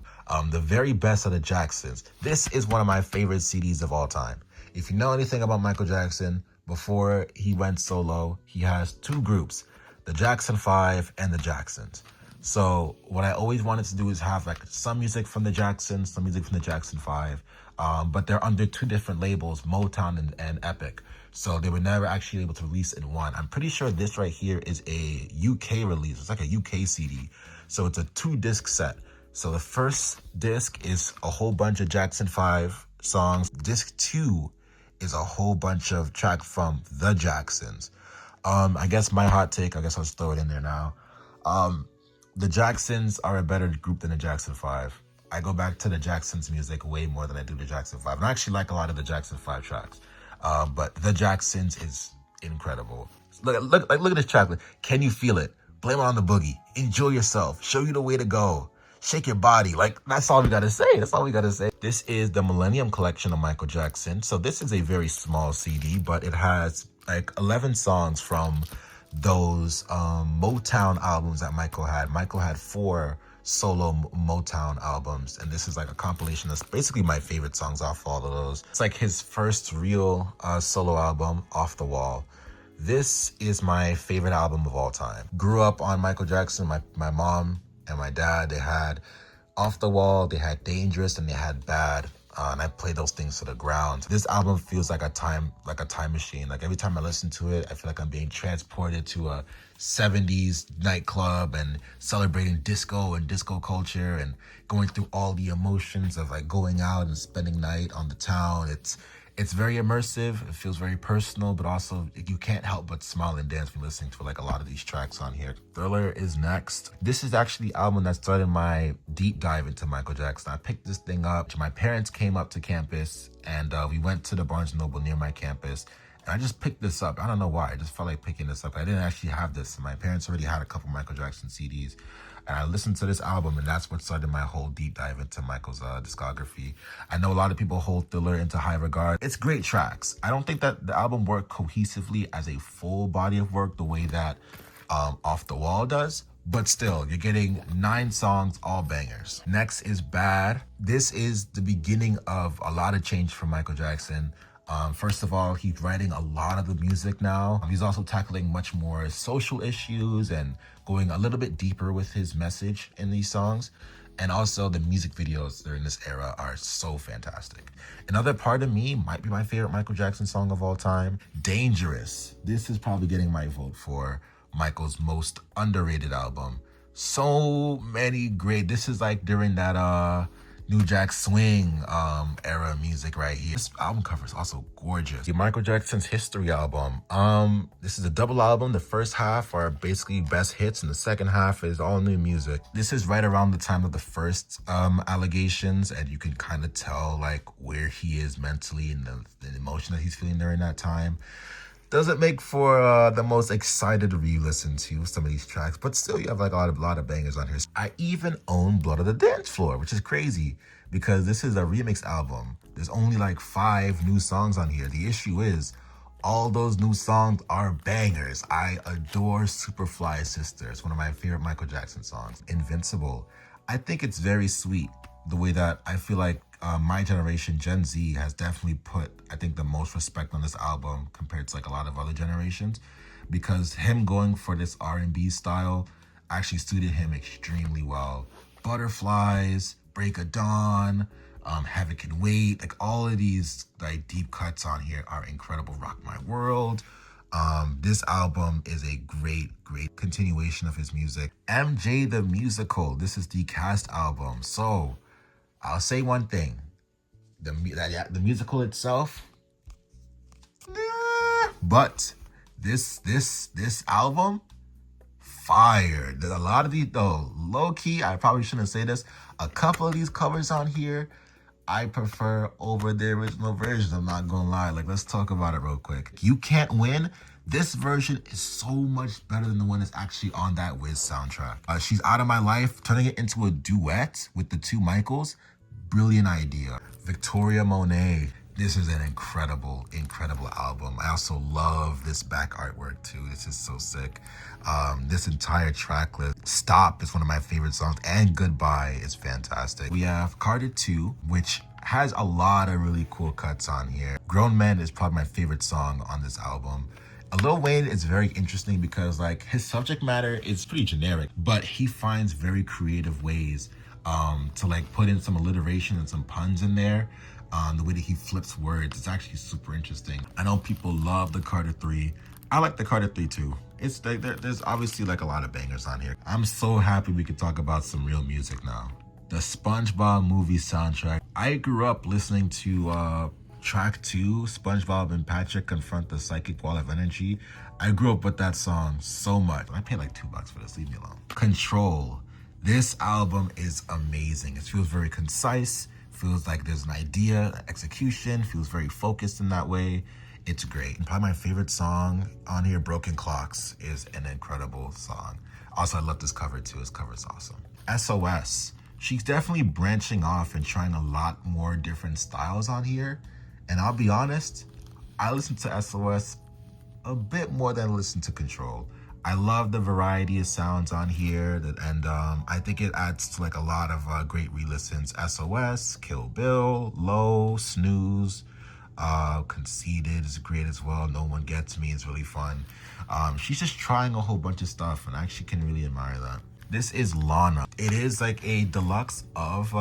The very best of the Jacksons. This is one of my favorite CDs of all time. If you know anything about Michael Jackson, before he went solo, he has two groups, the Jackson 5 and the Jacksons. So what I always wanted to do is have like some music from the Jacksons, some music from the Jackson 5, but they're under two different labels, Motown and Epic. So they were never actually able to release in one. I'm pretty sure this right here is a UK release. It's like a UK CD. So it's a 2-disc set. So the first disc is a whole bunch of Jackson 5 songs. Disc 2 is a whole bunch of tracks from the Jacksons. I guess my hot take, I guess I'll just throw it in there now. The Jacksons are a better group than the Jackson 5. I go back to the Jacksons music way more than I do the Jackson 5. And I actually like a lot of the Jackson 5 tracks. But the Jacksons is incredible. Look at this track. Can you feel it? Blame it on the boogie. Enjoy yourself. Show you the way to go. Shake your body. Like, that's all we gotta say. That's all we gotta say. This is the Millennium Collection of Michael Jackson. So this is a very small CD, but it has like 11 songs from those Motown albums that Michael had. Michael had 4 solo Motown albums, and this is like a compilation that's basically my favorite songs off all of those. It's like his first real solo album, Off the Wall. This is my favorite album of all time. Grew up on Michael Jackson. My mom and my dad, they had Off the Wall, they had Dangerous, and they had Bad. And I played those things to the ground. This album feels like a time machine. Like every time I listen to it, I feel like I'm being transported to a 70s nightclub and celebrating disco and disco culture and going through all the emotions of like going out and spending night on the town. It's very immersive. It feels very personal, but also you can't help but smile and dance when listening to like a lot of these tracks on here. Thriller is next. This is actually the album that started my deep dive into Michael Jackson. I picked this thing up. My parents came up to campus and we went to the Barnes & Noble near my campus. And I just picked this up. I don't know why. I just felt like picking this up. I didn't actually have this. My parents already had a couple Michael Jackson CDs. And I listened to this album, and that's what started my whole deep dive into Michael's discography. I know a lot of people hold Thriller into high regard. It's great tracks. I don't think that the album worked cohesively as a full body of work the way that Off the Wall does. But still, you're getting 9 songs, all bangers. Next is Bad. This is the beginning of a lot of change for Michael Jackson. First of all, he's writing a lot of the music now. He's also tackling much more social issues and going a little bit deeper with his message in these songs. And also the music videos during this era are so fantastic. Another Part of Me might be my favorite Michael Jackson song of all time. Dangerous. This is probably getting my vote for Michael's most underrated album. So many great. This is like during that New Jack Swing era music right here. This album cover is also gorgeous. The Michael Jackson's History album. This is a double album. The first half are basically best hits, and the second half is all new music. This is right around the time of the first allegations, and you can kind of tell like where he is mentally and the emotion that he's feeling during that time. Doesn't make for the most excited re-listen to some of these tracks, but still you have like a lot of bangers on here. I even own Blood on the Dance Floor, which is crazy because this is a remix album. There's only like 5 new songs on here. The issue is all those new songs are bangers. I adore Superfly Sister. It's one of my favorite Michael Jackson songs. Invincible. I think it's very sweet the way that I feel like my generation, Gen Z, has definitely put, I think, the most respect on this album compared to like a lot of other generations, because him going for this R&B style actually suited him extremely well. Butterflies, Break of Dawn, Heaven Can Wait, like all of these like deep cuts on here are incredible. Rock My World. This album is a great continuation of his music. MJ the Musical. This is the cast album. So I'll say one thing: the musical itself, but this album, fire. There's a lot of these though. Low key, I probably shouldn't say this. A couple of these covers on here, I prefer over the original version. I'm not gonna lie. Like, let's talk about it real quick. You Can't Win. This version is so much better than the one that's actually on that Wiz soundtrack. She's Out of My Life, turning it into a duet with the two Michaels. Brilliant idea. Victoria Monet. This is an incredible album. I also love this back artwork too. This is so sick. This entire track list. Stop is one of my favorite songs, and Goodbye is fantastic. We have Carter 2, which has a lot of really cool cuts on here. Grown Men is probably my favorite song on this album. Lil Wayne is very interesting because like his subject matter is pretty generic, but he finds very creative ways to like put in some alliteration and some puns in there. The way that he flips words, it's actually super interesting. I know people love the Carter 3. I like the Carter 3 too. It's like there's obviously like a lot of bangers on here. I'm so happy we could talk about some real music now. The SpongeBob movie soundtrack. I grew up listening to track 2, SpongeBob and Patrick Confront the Psychic Wall of Energy. I grew up with that song so much. I paid like $2 for this, leave me alone. Control. This album is amazing. It feels very concise, feels like there's an idea, execution, feels very focused in that way. It's great. And probably my favorite song on here, Broken Clocks, is an incredible song. Also, I love this cover too. This cover is awesome. SOS. She's definitely branching off and trying a lot more different styles on here. And I'll be honest, I listen to SOS a bit more than I listen to Control. I love the variety of sounds on here, and I think it adds to like a lot of great re-listens. SOS, Kill Bill, Low, Snooze, Conceited is great as well. No One Gets Me is really fun. She's just trying a whole bunch of stuff, and I actually can really admire that. This is Lana. It is like a deluxe of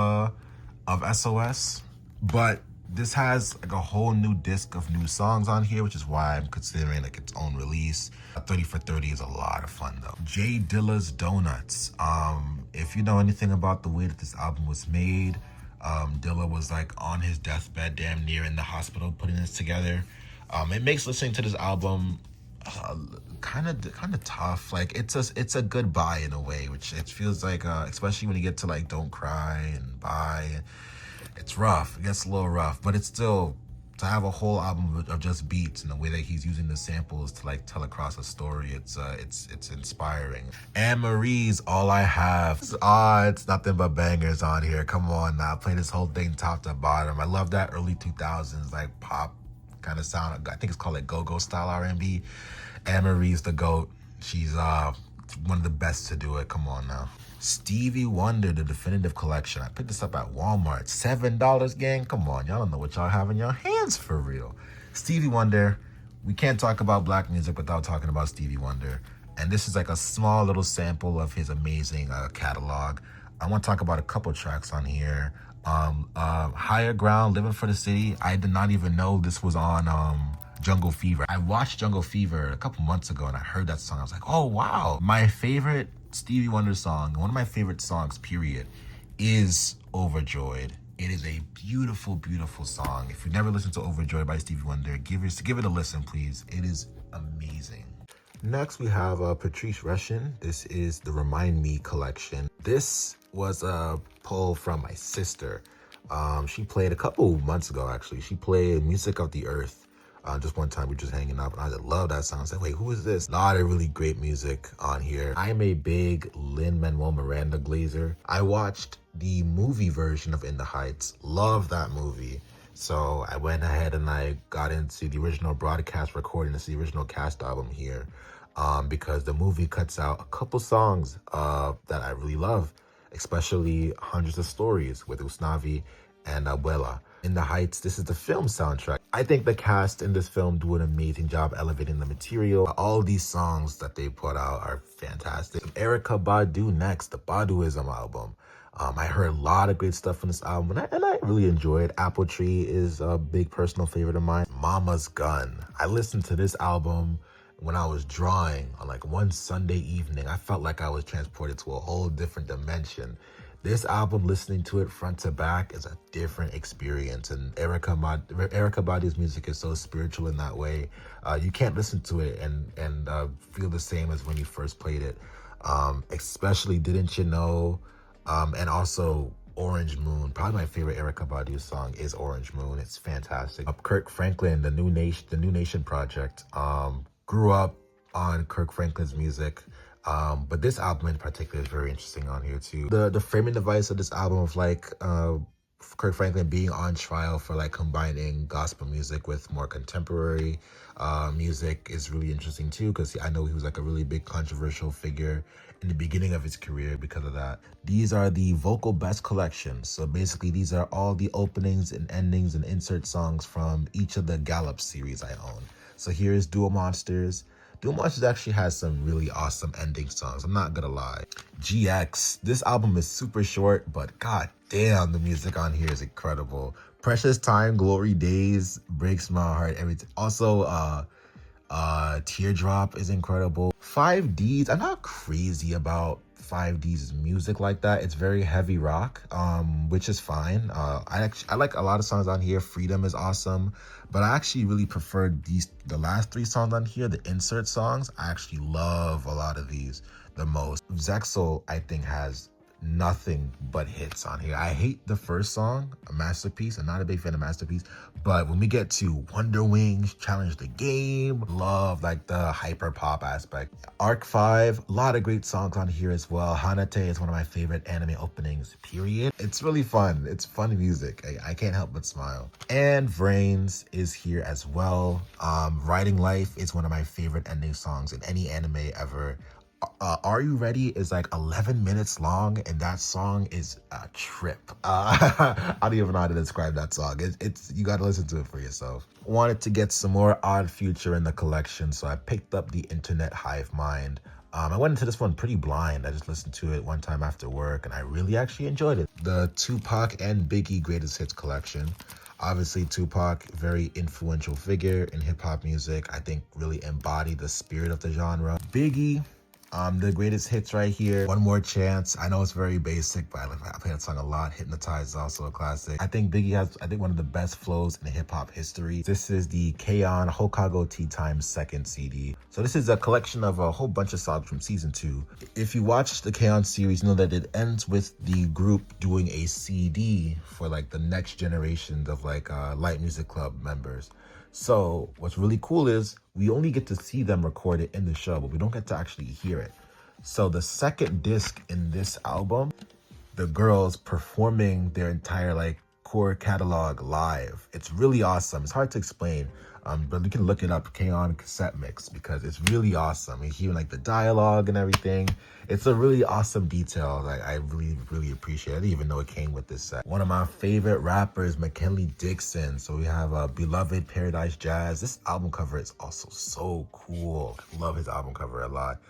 SOS, but this has like a whole new disc of new songs on here, which is why I'm considering like its own release. 30 for 30 is a lot of fun though. Jay Dilla's Donuts. If you know anything about the way that this album was made, Dilla was like on his deathbed, damn near in the hospital, putting this together. It makes listening to this album kind of tough. Like it's a goodbye in a way, which it feels like, especially when you get to like Don't Cry and Bye. It's rough. It gets a little rough, but it's still, to have a whole album of just beats and the way that he's using the samples to like tell across a story, it's inspiring. Anne Marie's All I Have. It's nothing but bangers on here. Come on now, play this whole thing top to bottom. I love that early 2000s like pop kind of sound. I think it's called like go-go style R&B. Anne Marie's the GOAT. She's one of the best to do it. Come on now. Stevie Wonder, the Definitive Collection. I picked this up at Walmart. $7, gang. Come on, y'all don't know what y'all have in your hands for real. Stevie Wonder. We can't talk about black music without talking about Stevie Wonder. And this is like a small little sample of his amazing catalog. I want to talk about a couple tracks on here. Higher Ground, Living for the City. I did not even know this was on Jungle Fever. I watched Jungle Fever a couple months ago and I heard that song. I was like, oh wow. My favorite Stevie Wonder song, one of my favorite songs, period, is Overjoyed. It is a beautiful, beautiful song. If you've never listened to Overjoyed by Stevie Wonder, give it a listen, please. It is amazing. Next, we have Patrice Rushen. This is the Remind Me collection. This was a pull from my sister. She played a couple months ago, actually. She played Music of the Earth. Just one time we were just hanging out and I love that song. I was like, wait, who is this? A lot of really great music on here. I'm a big Lin-Manuel Miranda glazer. I watched the movie version of In the Heights. Love that movie. So I went ahead and I got into the original broadcast recording. It's the original cast album here, because the movie cuts out a couple songs that I really love, especially Hundreds of Stories with Usnavi and Abuela. In the Heights, this is the film soundtrack. I think the cast in this film do an amazing job elevating the material. All these songs that they put out are fantastic. Erykah Badu next, the Baduism album. I heard a lot of great stuff from this album, and I really enjoyed. Apple Tree is a big personal favorite of mine. Mama's Gun. I listened to this album when I was drawing on like one Sunday evening, I felt like I was transported to a whole different dimension. This album, listening to it front to back, is a different experience. And Erykah Badu's music is so spiritual in that way. You can't listen to it and feel the same as when you first played it. Especially Didn't You Know, and also Orange Moon. Probably my favorite Erykah Badu song is Orange Moon. It's fantastic. Kirk Franklin, the New Nation Project. Grew up on Kirk Franklin's music. But this album in particular is very interesting on here too. The framing device of this album of like Kirk Franklin being on trial for like combining gospel music with more contemporary music is really interesting too, because I know he was like a really big controversial figure in the beginning of his career because of that. These are the vocal best collections. So basically these are all the openings and endings and insert songs from each of the Gallup series I own. So here's Dual Monsters. Dual Monsters actually has some really awesome ending songs, I'm not gonna lie. GX, this album is super short, but god damn, the music on here is incredible. Precious Time, Glory Days, breaks my heart, everything. Also, Teardrop is incredible. 5Ds, I'm not crazy about 5D's music like that. It's very heavy rock, which is fine. I like a lot of songs on here. Freedom is awesome, but I actually really preferred the last 3 songs on here, the insert songs. I actually love a lot of these the most. Zexel, I think, has nothing but hits on here. I hate the first song, A Masterpiece. I'm not a big fan of Masterpiece, but when we get to Wonder Wings, Challenge the Game, love like the hyper pop aspect. Arc 5, a lot of great songs on here as well. Hanate is one of my favorite anime openings, period. It's really fun. It's fun music. I can't help but smile. And Vrains is here as well. Riding Life is one of my favorite ending songs in any anime ever. Are You Ready is like 11 minutes long, and that song is a trip. I don't even know how to describe that song. It's you got to listen to it for yourself. Wanted to get some more Odd Future in the collection, so I picked up the Internet Hive Mind. I went into this one pretty blind. I just listened to it one time after work, and I really actually enjoyed it. The Tupac and Biggie Greatest Hits collection. Obviously, Tupac, very influential figure in hip-hop music. I think really embodied the spirit of the genre. Biggie, the greatest hits right here. One More Chance. I know it's very basic, but I play that song a lot. Hypnotize is also a classic. I think Biggie has, one of the best flows in hip hop history. This is the K-On! Hokago Tea Time 2nd CD. So this is a collection of a whole bunch of songs from season 2. If you watch the K-On! Series, you know that it ends with the group doing a CD for like the next generations of like Light Music Club members. So what's really cool is we only get to see them record it in the show, but we don't get to actually hear it. So the second disc in this album, the girls performing their entire like core catalog live. It's really awesome. It's hard to explain, but you can look it up, K-On! Cassette Mix, because it's really awesome. You hear like the dialogue and everything. It's a really awesome detail. Like I really, really appreciate it. I didn't even know it came with this set. One of my favorite rappers, McKinley Dixon. So we have Beloved, Paradise Jazz. This album cover is also so cool. I love his album cover a lot.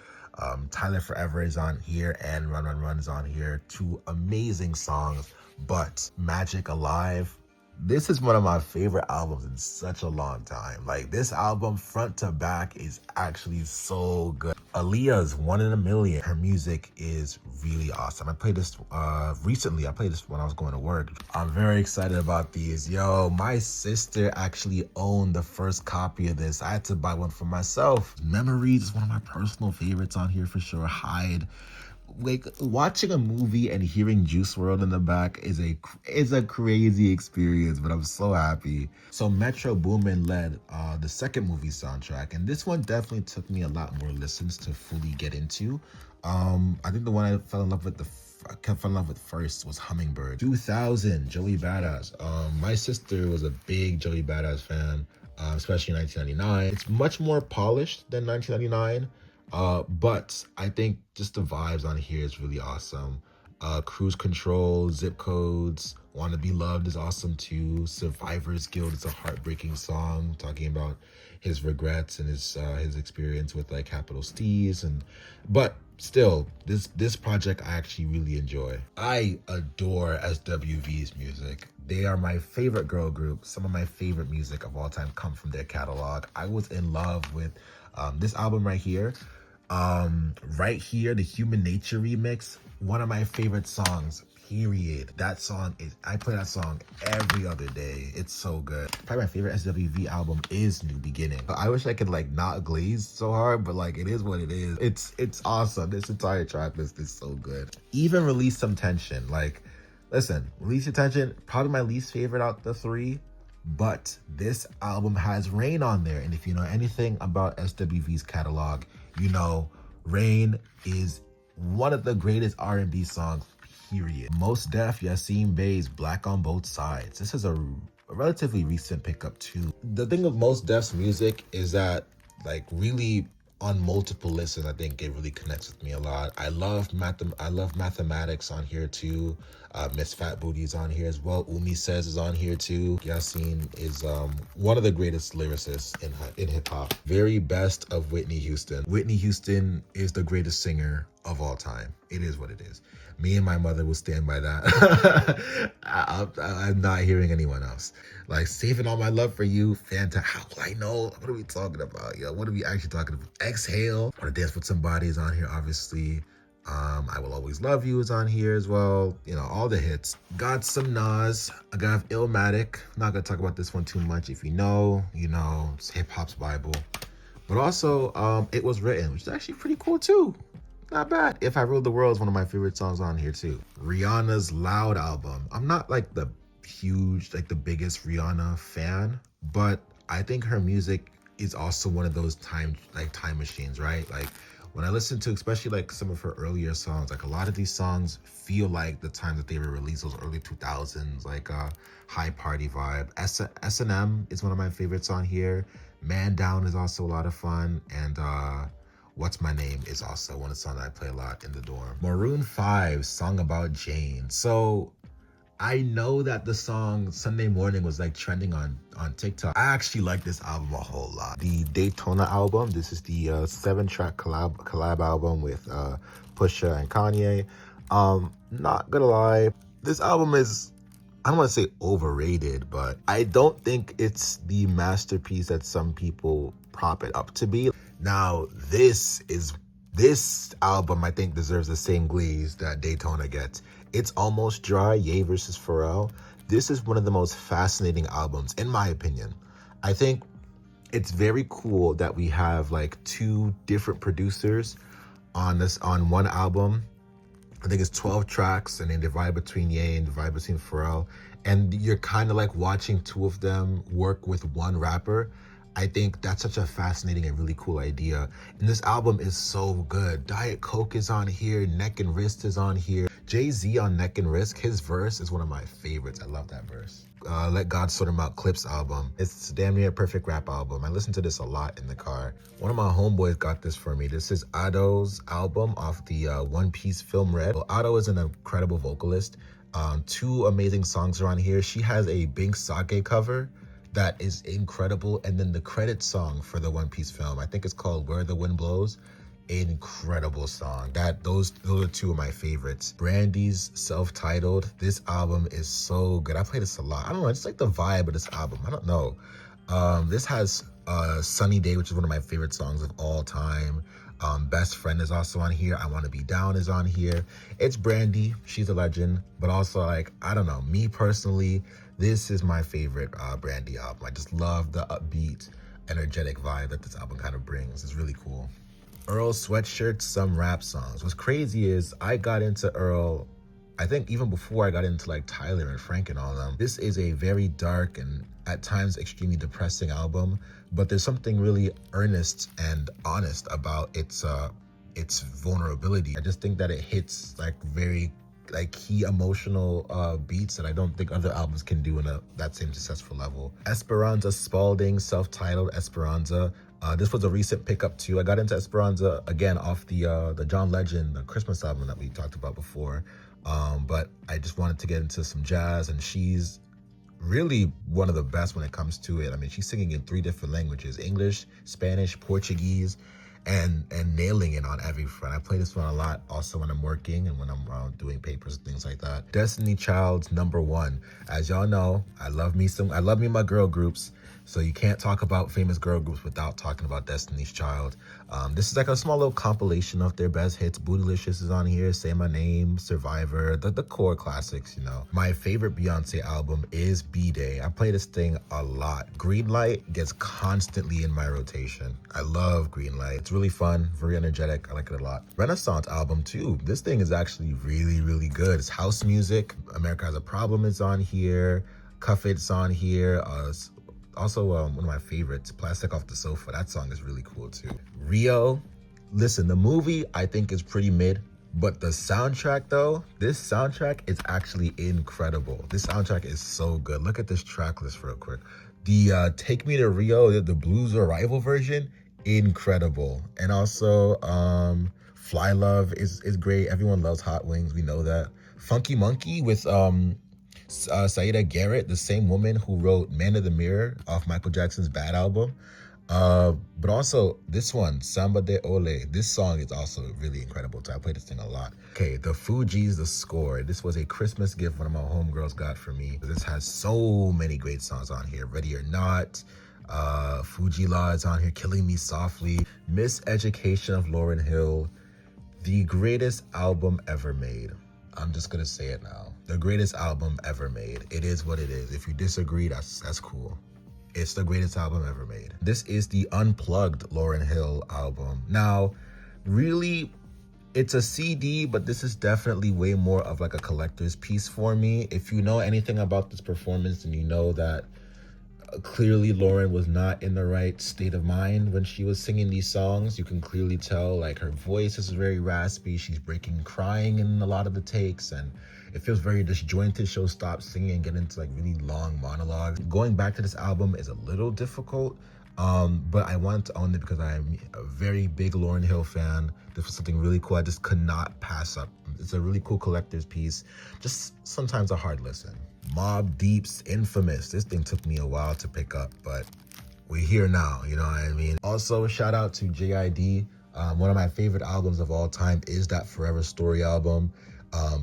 Tyler Forever is on here, and Run Run Run is on here. 2 amazing songs. But Magic Alive, this is one of my favorite albums in such a long time. Like this album front to back is actually so good. Aaliyah's One in a Million. Her music is really awesome. I played this recently. I played this when I was going to work. I'm very excited about these. Yo, my sister actually owned the first copy of this. I had to buy one for myself. Memories is one of my personal favorites on here for sure. Hide. Like watching a movie and hearing Juice WRLD in the back is a crazy experience, but I'm so happy. So Metro Boomin led the second movie soundtrack, and this one definitely took me a lot more listens to fully get into. I think the one I fell in love with first was Hummingbird. 2000, Joey Badass. My sister was a big Joey Badass fan, especially in 1999. It's much more polished than 1999. But I think just the vibes on here is really awesome. Cruise Control, Zip Codes, Wanna Be Loved is awesome too. Survivor's Guild is a heartbreaking song talking about his regrets and his experience with like Capital Steez, but still, this project I actually really enjoy. I adore SWV's music. They are my favorite girl group. Some of my favorite music of all time come from their catalog. I was in love with this album right here. Right here, the Human Nature remix, one of my favorite songs, period. That song is, I play that song every other day. It's so good. Probably my favorite SWV album is New Beginning. I wish I could like not glaze so hard, but like it is what it is. It's awesome. This entire track list is so good. Even Release Some Tension. Like, listen, Release Some Tension, probably my least favorite out the three. But this album has Rain on there. And if you know anything about SWV's catalog, you know Rain is one of the greatest R&B songs, period. Most Def, Yassine Bey's Black on Both Sides. This is a relatively recent pickup too. The thing with Most Def's music is that like really on multiple listens, I think it really connects with me a lot. I love Mathematics on here too. Miss Fat Booty's on here as well. Umi Says is on here too. Yassine is one of the greatest lyricists in hip hop. Very best of Whitney Houston. Whitney Houston is the greatest singer of all time. It is what it is. Me and my mother will stand by that. I'm not hearing anyone else. Like, Saving All My Love for You, fantastic. How will I know? What are we talking about? Yo, what are we actually talking about? Exhale, Wanna Dance With Somebody is on here, obviously. I Will Always Love You is on here as well. You know, all the hits. Got some Nas. I got Illmatic. Not gonna talk about this one too much. If you know, you know, it's hip hop's Bible. But also, It Was Written, which is actually pretty cool too. Not bad. If I Ruled the World is one of my favorite songs on here too. Rihanna's Loud album. I'm not like the biggest Rihanna fan, but I think her music is also one of those time machines, right? Like when I listen to especially like some of her earlier songs, like a lot of these songs feel like the time that they were released, those early 2000s, like high party vibe. S&M is one of my favorites on here. Man Down is also a lot of fun, and What's My Name is also one of the songs I play a lot in the dorm. Maroon 5, Song About Jane. So I know that the song Sunday Morning was like trending on TikTok. I actually like this album a whole lot. The Daytona album, this is the 7-track collab album with Pusha and Kanye. Not gonna lie, this album is, I don't want to say overrated, but I don't think it's the masterpiece that some people prop it up to be. Now, this album I think deserves the same glaze that Daytona gets. It's Almost Dry, Ye versus Pharrell. This is one of the most fascinating albums, in my opinion. I think it's very cool that we have like two different producers on one album. I think it's 12 tracks, and they divide between Ye and divide between Pharrell. And you're kind of like watching two of them work with one rapper. I think that's such a fascinating and really cool idea. And this album is so good. Diet Coke is on here. Neck and Wrist is on here. Jay-Z on Neck and Wrist, his verse is one of my favorites. I love that verse. Let God Sort 'Em Out Clips album. It's damn near a perfect rap album. I listen to this a lot in the car. One of my homeboys got this for me. This is Ado's album off the One Piece film Red. Well, Ado is an incredible vocalist. Two amazing songs are on here. She has a Bink Sake cover that is incredible, and then the credit song for the One Piece film, I think it's called Where the Wind Blows. Incredible song. Those are two of my favorites. Brandy's Self-Titled. This album is so good. I play this a lot. I don't know, it's like the vibe of this album. I don't know. This has Sunny Day, which is one of my favorite songs of all time. Best Friend is also on here. I Want to Be Down is on here. It's Brandy. She's a legend. But also, like, I don't know, me personally, this is my favorite Brandy album. I just love the upbeat, energetic vibe that this album kind of brings. It's really cool. Earl Sweatshirt, Some Rap Songs. What's crazy is I got into Earl, I think even before I got into like Tyler and Frank and all of them. This is a very dark and at times extremely depressing album, but there's something really earnest and honest about its vulnerability. I just think that it hits like very like key emotional beats that I don't think other albums can do in that same successful level. Esperanza Spalding, Self-Titled Esperanza. This was a recent pickup too. I got into Esperanza again off the John Legend, the Christmas album that we talked about before. But I just wanted to get into some jazz, and she's really one of the best when it comes to it. I mean, she's singing in 3 different languages: English, Spanish, Portuguese. and nailing it on every front. I play this one a lot also when I'm working and when I'm doing papers and things like that. Destiny Child's number one. As y'all know, I love me my girl groups. So you can't talk about famous girl groups without talking about Destiny's Child. This is like a small little compilation of their best hits. Bootylicious is on here, Say My Name, Survivor, the core classics, you know. My favorite Beyonce album is B-Day. I play this thing a lot. Greenlight gets constantly in my rotation. I love Greenlight. It's really fun, very energetic. I like it a lot. Renaissance album too. This thing is actually really, really good. It's house music. America Has a Problem is on here. Cuff It's on here. Also, one of my favorites, Plastic Off the Sofa. That song is really cool too. Rio, listen, the movie I think is pretty mid, but the soundtrack though, this soundtrack is actually incredible. This soundtrack is so good. Look at this track list real quick. The Take Me to Rio, the Blues Arrival version, incredible. And also, Fly Love is great. Everyone loves Hot Wings, we know that. Funky Monkey with Saida Garrett, the same woman who wrote Man of the Mirror off Michael Jackson's Bad album. But also this one, Samba de Ole, this song is also really incredible too. I play this thing a lot. Okay, the Fugees, The Score. This was a Christmas gift one of my homegirls got for me. This has so many great songs on here. Ready or Not, Fuji Law is on here, Killing Me Softly, Miseducation of Lauryn Hill, the greatest album ever made. I'm just gonna say it now. The greatest album ever made. It is what it is. If you disagree, that's cool. It's the greatest album ever made. This is the Unplugged Lauryn Hill album. Now, really, it's a CD, but this is definitely way more of like a collector's piece for me. If you know anything about this performance, and you know that clearly Lauryn was not in the right state of mind when she was singing these songs. You can clearly tell like her voice is very raspy. She's breaking crying in a lot of the takes, and it feels very disjointed. She'll stop singing and get into like really long monologues. Going back to this album is a little difficult, but I wanted to own it because I'm a very big Lauryn Hill fan. This was something really cool I just could not pass up. It's a really cool collector's piece, just sometimes a hard listen. Mobb Deep's Infamous. This thing took me a while to pick up, but we're here now, you know what I mean? Also, shout out to JID. One of my favorite albums of all time is that Forever Story album,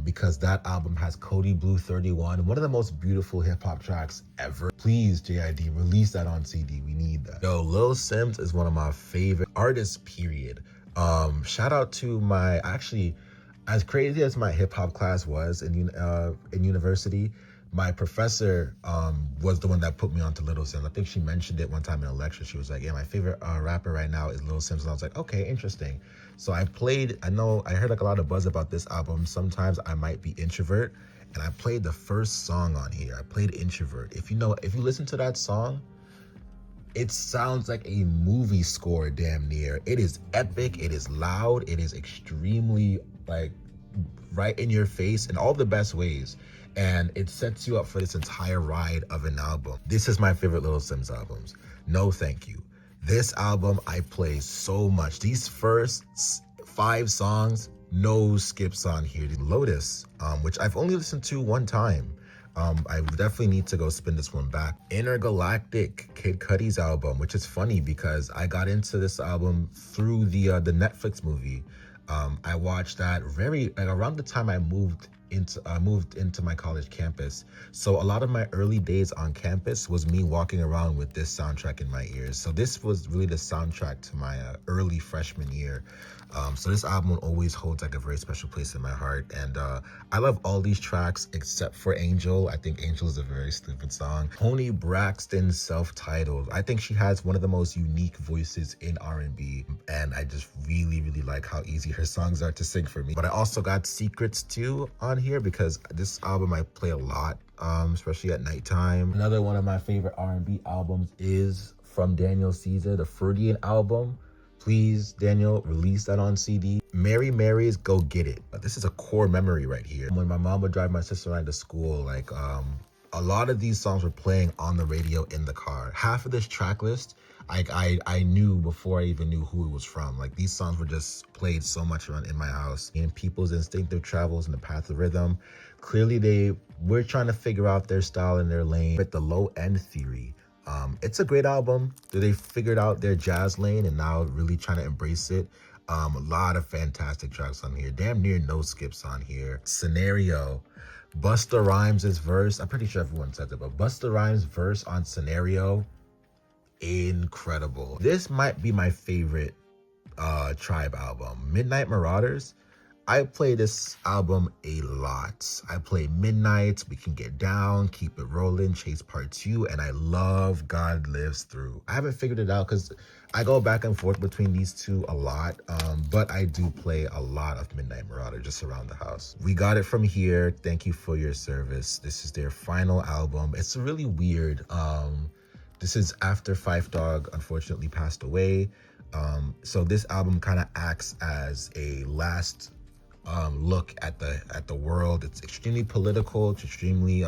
because that album has Cody Blue 31, one of the most beautiful hip-hop tracks ever. Please, JID, release that on CD. We need that. Yo, Lil Sims is one of my favorite artists, period. Shout out to my, actually, as crazy as my hip-hop class was in university, my professor was the one that put me onto Little Sims. I think she mentioned it one time in a lecture. She was like, yeah, my favorite rapper right now is Little Sims. And I was like, okay, interesting. So I heard like a lot of buzz about this album. Sometimes I might be introvert, and I played the first song on here. I played Introvert. If you listen to that song, it sounds like a movie score damn near. It is epic, it is loud, it is extremely like right in your face in all the best ways. And it sets you up for this entire ride of an album. This is my favorite Little Sims albums. No thank you. This album I play so much. These first 5 songs, no skips on here. Lotus, which I've only listened to one time. I definitely need to go spin this one back. Intergalactic, Kid Cudi's album, which is funny because I got into this album through the Netflix movie. I watched that around the time I moved into my college campus. So a lot of my early days on campus was me walking around with this soundtrack in my ears. So this was really the soundtrack to my early freshman year. So this album always holds like a very special place in my heart. And I love all these tracks except for Angel. I think Angel is a very stupid song. Toni Braxton's Self-Titled. I think she has one of the most unique voices in R&B. And I just really, really like how easy her songs are to sing for me. But I also got Secrets too on here because this album I play a lot, especially at nighttime. Another one of my favorite R&B albums is from Daniel Caesar, the Freudian album. Please, Daniel, release that on CD. Mary Mary's Go Get It. This is a core memory right here. When my mom would drive my sister and I to school, like a lot of these songs were playing on the radio in the car. Half of this track list, I knew before I even knew who it was from. Like these songs were just played so much around in my house. And People's Instinctive Travels in the Path of Rhythm. Clearly they were trying to figure out their style and their lane. But the Low End Theory. It's a great album. They figured out their jazz lane and now really trying to embrace it. A lot of fantastic tracks on here. Damn near no skips on here. Scenario. Busta Rhymes' verse. I'm pretty sure everyone said it, but Busta Rhymes' verse on Scenario, incredible. This might be my favorite Tribe album. Midnight Marauders. I play this album a lot. I play Midnight, We Can Get Down, Keep It Rolling, Chase Part 2, and I love God Lives Through. I haven't figured it out because I go back and forth between these two a lot, but I do play a lot of Midnight Marauder just around the house. We Got It From Here, Thank You For Your Service. This is their final album. It's really weird. This is after Phife Dawg unfortunately passed away. So this album kind of acts as a last look at the world. It's extremely political. It's extremely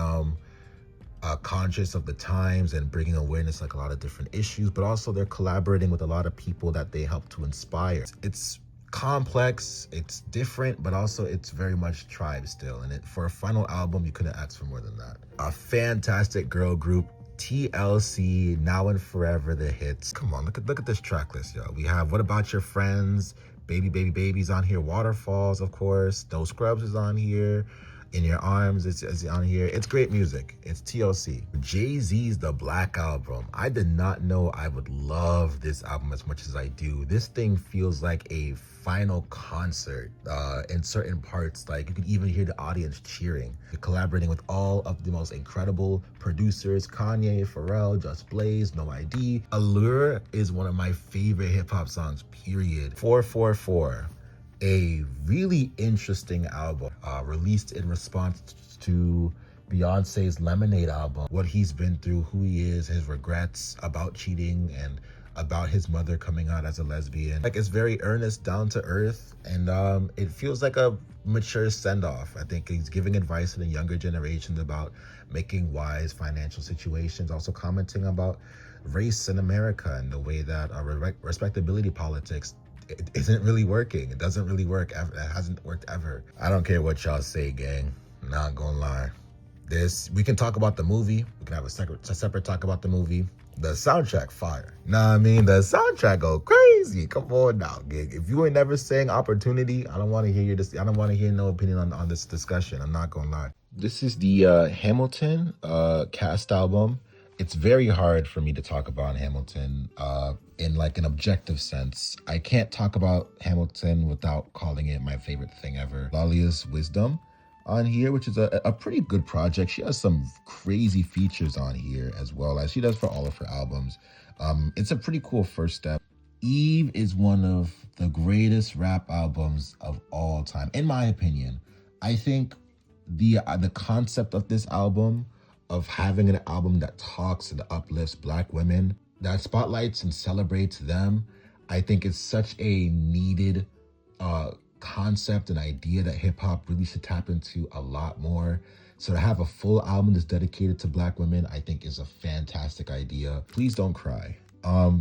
conscious of the times and bringing awareness like a lot of different issues, but also they're collaborating with a lot of people that they help to inspire. It's complex, it's different, but also it's very much Tribe still. And for a final album, you couldn't ask for more than that. A fantastic girl group, TLC, Now and Forever, the hits. Come on, look at this track list, yo. We have What About Your Friends, Baby Baby Baby's on here, Waterfalls, of course, No Scrubs is on here, In Your Arms is on here. It's great music. It's TLC. Jay-Z's The Black Album. I did not know I would love this album as much as I do. This thing feels like a final concert in certain parts. Like you can even hear the audience cheering. You're collaborating with all of the most incredible producers, Kanye, Pharrell, Just Blaze, No ID. Allure is one of my favorite hip hop songs, period. 444. A really interesting album released in response to Beyonce's Lemonade album, what he's been through, who he is, his regrets about cheating, and about his mother coming out as a lesbian. Like, it's very earnest, down to earth, and it feels like a mature send-off. I think he's giving advice to the younger generations about making wise financial situations, also commenting about race in America and the way that respectability politics, it isn't really working. It doesn't really work. It hasn't worked ever. I don't care what y'all say, gang. Not gonna lie. We can talk about the movie. We can have a separate talk about the movie. The soundtrack fire. Nah, I mean, the soundtrack go crazy. Come on now, gig. If you ain't never sang Opportunity, I don't want to hear I don't want to hear no opinion on this discussion. I'm not gonna lie. This is the Hamilton cast album. It's very hard for me to talk about Hamilton in like an objective sense. I can't talk about Hamilton without calling it my favorite thing ever. Lalia's Wisdom on here, which is a pretty good project. She has some crazy features on here as well, as she does for all of her albums. It's a pretty cool first step. Eve is one of the greatest rap albums of all time, in my opinion. I think the concept of this album, of having an album that talks and uplifts Black women, that spotlights and celebrates them, I think it's such a needed concept and idea that hip hop really should tap into a lot more. So to have a full album that's dedicated to Black women, I think is a fantastic idea. Please Don't Cry.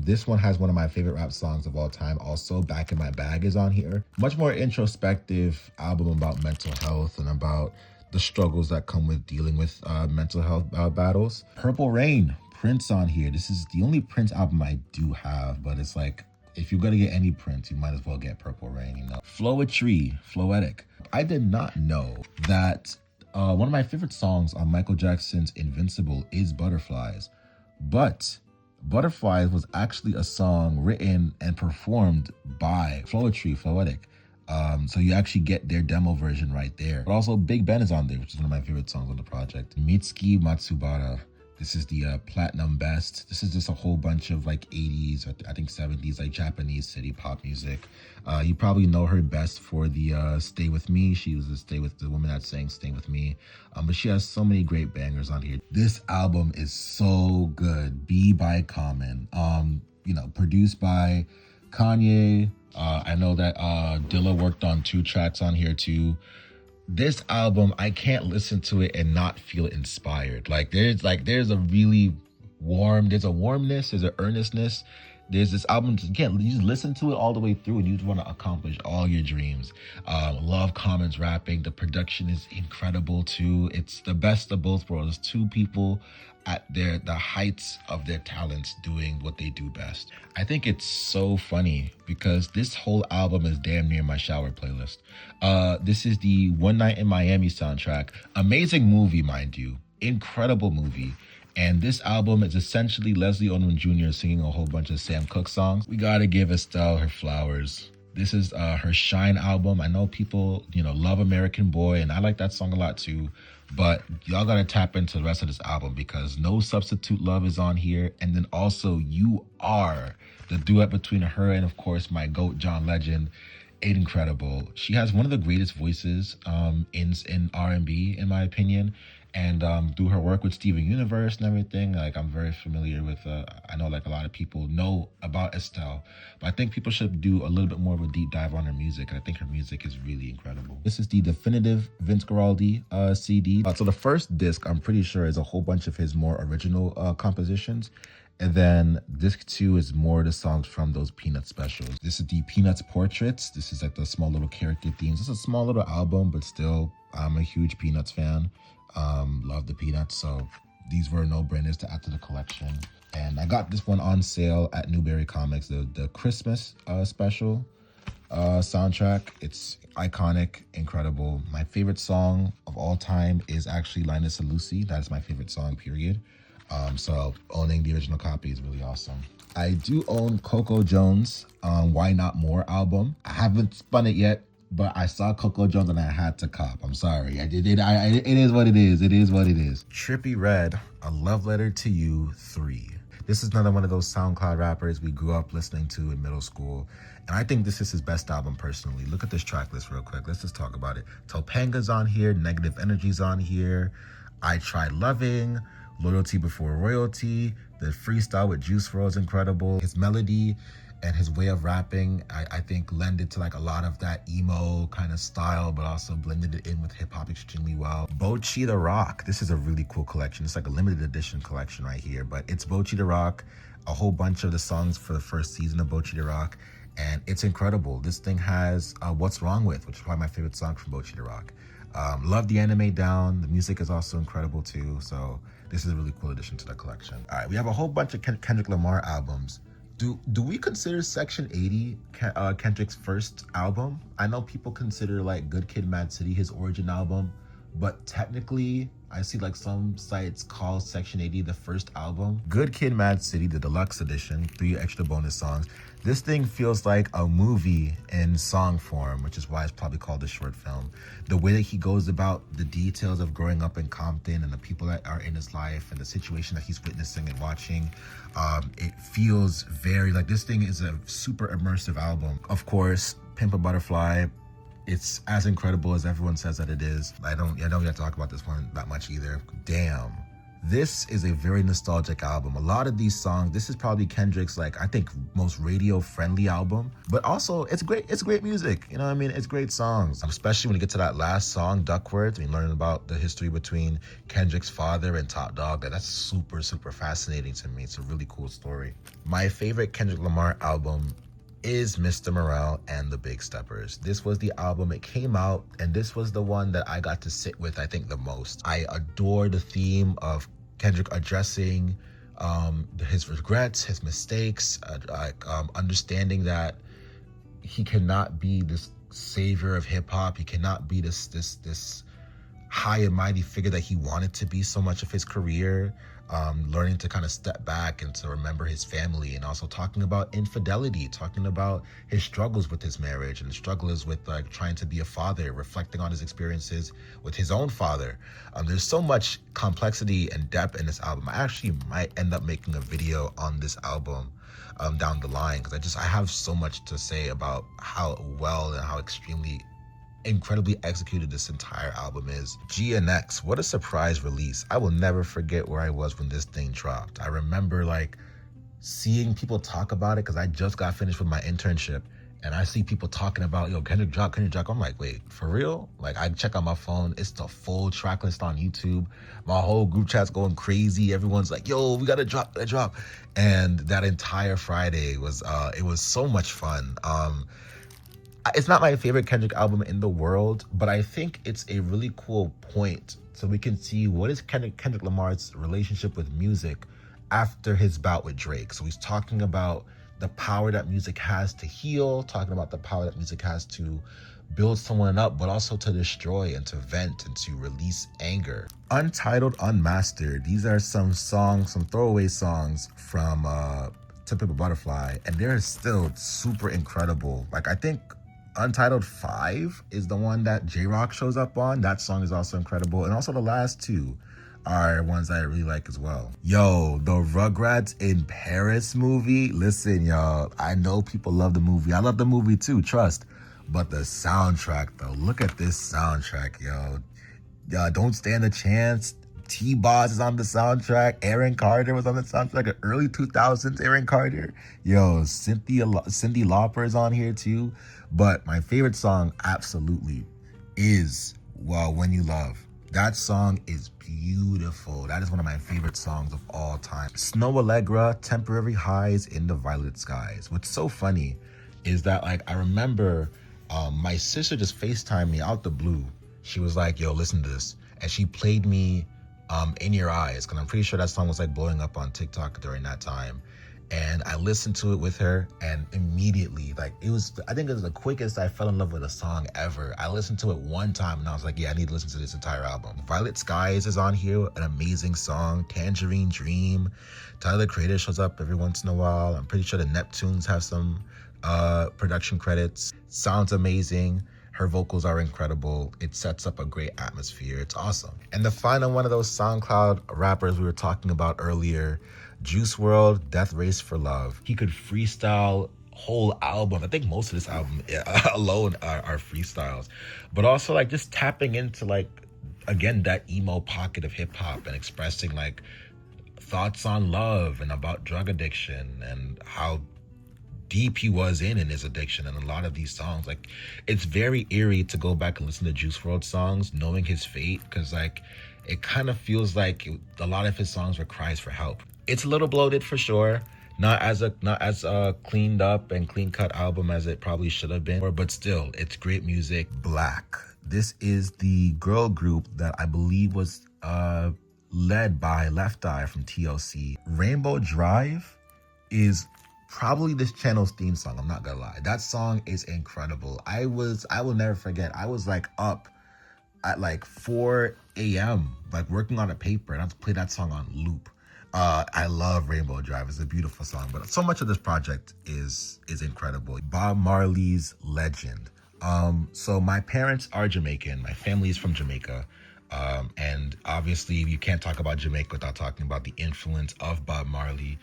This one has one of my favorite rap songs of all time. Also, Back in My Bag is on here. Much more introspective album about mental health and about the struggles that come with dealing with mental health battles. Purple Rain, Prince on here. This is the only Prince album I do have, but it's like, if you're gonna get any Prince, you might as well get Purple Rain, you know. Floetry, Floetic. I did not know that one of my favorite songs on Michael Jackson's Invincible is Butterflies, but Butterflies was actually a song written and performed by Floetry, Floetic. So you actually get their demo version right there. But also Big Ben is on there, which is one of my favorite songs on the project. Mitsuki Matsubara. This is the Platinum Best. This is just a whole bunch of like 80s, or I think 70s, like Japanese city pop music. You probably know her best for the Stay With Me. She was the woman that sang Stay With Me. But she has so many great bangers on here. This album is so good. Be by Common. Produced by Kanye. I know that Dilla worked on 2 tracks on here too. This album, I can't listen to it and not feel inspired. There's a really warmness, there's an earnestness, There's this album, again, you just listen to it all the way through and you just want to accomplish all your dreams. Love Common's rapping. The production is incredible too. It's the best of both worlds. Two people at the heights of their talents doing what they do best. I think it's so funny because this whole album is damn near my shower playlist. This is the One Night in Miami soundtrack. Amazing movie, mind you. Incredible movie. And this album is essentially Leslie Odom Jr. singing a whole bunch of Sam Cooke songs. We gotta give Estelle her flowers. This is her Shine album. I know people, love American Boy, and I like that song a lot too. But y'all gotta tap into the rest of this album because No Substitute Love is on here. And then also You Are, the duet between her and, of course, my GOAT, John Legend. Incredible. She has one of the greatest voices in R&B, in my opinion. And through her work with Steven Universe and everything, like I'm very familiar with, I know like a lot of people know about Estelle, but I think people should do a little bit more of a deep dive on her music. And I think her music is really incredible. This is the definitive Vince Guaraldi CD. So the first disc, I'm pretty sure, is a whole bunch of his more original compositions. And then disc 2 is more of the songs from those Peanuts specials. This is the Peanuts Portraits. This is like the small little character themes. It's a small little album, but still, I'm a huge Peanuts fan. Love the Peanuts, so these were no-brainers to add to the collection. And I got this one on sale at Newberry Comics, the Christmas special soundtrack. It's iconic, incredible. My favorite song of all time is actually Linus and Lucy. That is my favorite song, period. So owning the original copy is really awesome. I do own Coco Jones' Why Not More album. I haven't spun it yet, but I saw Coco Jones and I had to cop. I'm sorry. It is what it is. It is what it is. Trippie Redd, A Love Letter to You 3. This is another one of those SoundCloud rappers we grew up listening to in middle school. And I think this is his best album personally. Look at this track list real quick. Let's just talk about it. Topanga's on here. Negative Energy's on here. I Tried Loving. Loyalty Before Royalty. The freestyle with Juice WRLD is incredible. His melody and his way of rapping, I think, lended to like a lot of that emo kind of style, but also blended it in with hip hop extremely well. Bocchi the Rock. This is a really cool collection. It's like a limited edition collection right here, but it's Bocchi the Rock, a whole bunch of the songs for the first season of Bocchi the Rock, and it's incredible. This thing has What's Wrong With, which is probably my favorite song from Bocchi the Rock. Love the Anime Down. The music is also incredible too, so this is a really cool addition to the collection. All right, we have a whole bunch of Kendrick Lamar albums. Do we consider Section 80 Kendrick's first album? I know people consider like Good Kid, Mad City his origin album, but technically I see like some sites call Section 80 the first album. Good Kid, Mad City, the deluxe edition, 3 extra bonus songs. This thing feels like a movie in song form, which is why it's probably called a short film. The way that he goes about the details of growing up in Compton and the people that are in his life and the situation that he's witnessing and watching, it feels very like this thing is a super immersive album. Of course, Pimp a Butterfly, it's as incredible as everyone says that it is. I don't have to talk about this one that much either. Damn. This is a very nostalgic album. A lot of these songs, this is probably Kendrick's, like, I think most radio-friendly album, but also it's great music. You know what I mean? It's great songs, especially when you get to that last song, Duckworth. I mean, learning about the history between Kendrick's father and Top Dog. That's super, super fascinating to me. It's a really cool story. My favorite Kendrick Lamar album is Mr. Morale and the Big Steppers. This was the album, it came out, and this was the one that I got to sit with, I think, the most. I adore the theme of Kendrick addressing his regrets, his mistakes, understanding that he cannot be this savior of hip hop. He cannot be this high and mighty figure that he wanted to be so much of his career. Learning to kind of step back and to remember his family, and also talking about infidelity, talking about his struggles with his marriage and struggles with like trying to be a father, reflecting on his experiences with his own father. There's so much complexity and depth in this album. I actually might end up making a video on this album down the line, because I have so much to say about how well and how incredibly executed this entire album is. GNX, what a surprise release. I will never forget where I was when this thing dropped. I remember like seeing people talk about it because I just got finished with my internship, and I see people talking about, yo, Kendrick drop, Kendrick drop. I'm like, wait, for real? Like, I check out my phone. It's the full track list on YouTube. My whole group chat's going crazy. Everyone's like, yo, we gotta drop that drop. And that entire Friday was, it was so much fun. It's not my favorite Kendrick album in the world, but I think it's a really cool point so we can see what is Kendrick Lamar's relationship with music after his bout with Drake. So he's talking about the power that music has to heal, talking about the power that music has to build someone up, but also to destroy and to vent and to release anger. Untitled, Unmastered. These are some songs, some throwaway songs from To Pimp a Butterfly, and they're still super incredible. Like, I think Untitled 5 is the one that J-Rock shows up on. That song is also incredible. And also the last two are ones that I really like as well. Yo, the Rugrats in Paris movie. Listen, y'all, I know people love the movie. I love the movie too, trust. But the soundtrack, though, look at this soundtrack, yo. Don't Stand a Chance. T-Boz is on the soundtrack. Aaron Carter was on the soundtrack. Early 2000s Aaron Carter. Yo, Cyndi Lauper is on here too. But my favorite song absolutely is When You Love. That song is beautiful. That is one of my favorite songs of all time. Snow Allegra, Temporary Highs in the Violet Skies. What's so funny is that, like, I remember my sister just FaceTimed me out the blue. She was like, yo, listen to this. And she played me In Your Eyes, because I'm pretty sure that song was like blowing up on TikTok during that time. And I listened to it with her, and immediately, like, I think it was the quickest I fell in love with a song ever. I listened to it one time and I was like, yeah, I need to listen to this entire album. Violet Skies is on here, an amazing song. Tangerine Dream. Tyler the Creator shows up every once in a while. I'm pretty sure the Neptunes have some production credits. Sounds amazing. Her vocals are incredible. It sets up a great atmosphere. It's awesome. And the final one of those SoundCloud rappers we were talking about earlier, Juice WRLD, Death Race for Love. He could freestyle whole album. I think most of this album alone are freestyles. But also, like, just tapping into, like, again, that emo pocket of hip hop and expressing, like, thoughts on love and about drug addiction and how deep he was in his addiction. And a lot of these songs, like, it's very eerie to go back and listen to Juice WRLD songs knowing his fate, because, like, it kind of feels like a lot of his songs were cries for help. It's a little bloated for sure, not as cleaned up and clean cut album as it probably should have been, but still, it's great music. Black. This is the girl group that I believe was led by Left Eye from TLC. Rainbow Drive is probably this channel's theme song, I'm not gonna lie. That song is incredible. I will never forget, I was like up at like 4 a.m. like working on a paper, and I had to play that song on loop. I love Rainbow Drive. It's a beautiful song, but so much of this project is incredible. Bob Marley's Legend. So my parents are Jamaican. My family is from Jamaica. And obviously you can't talk about Jamaica without talking about the influence of Bob Marley,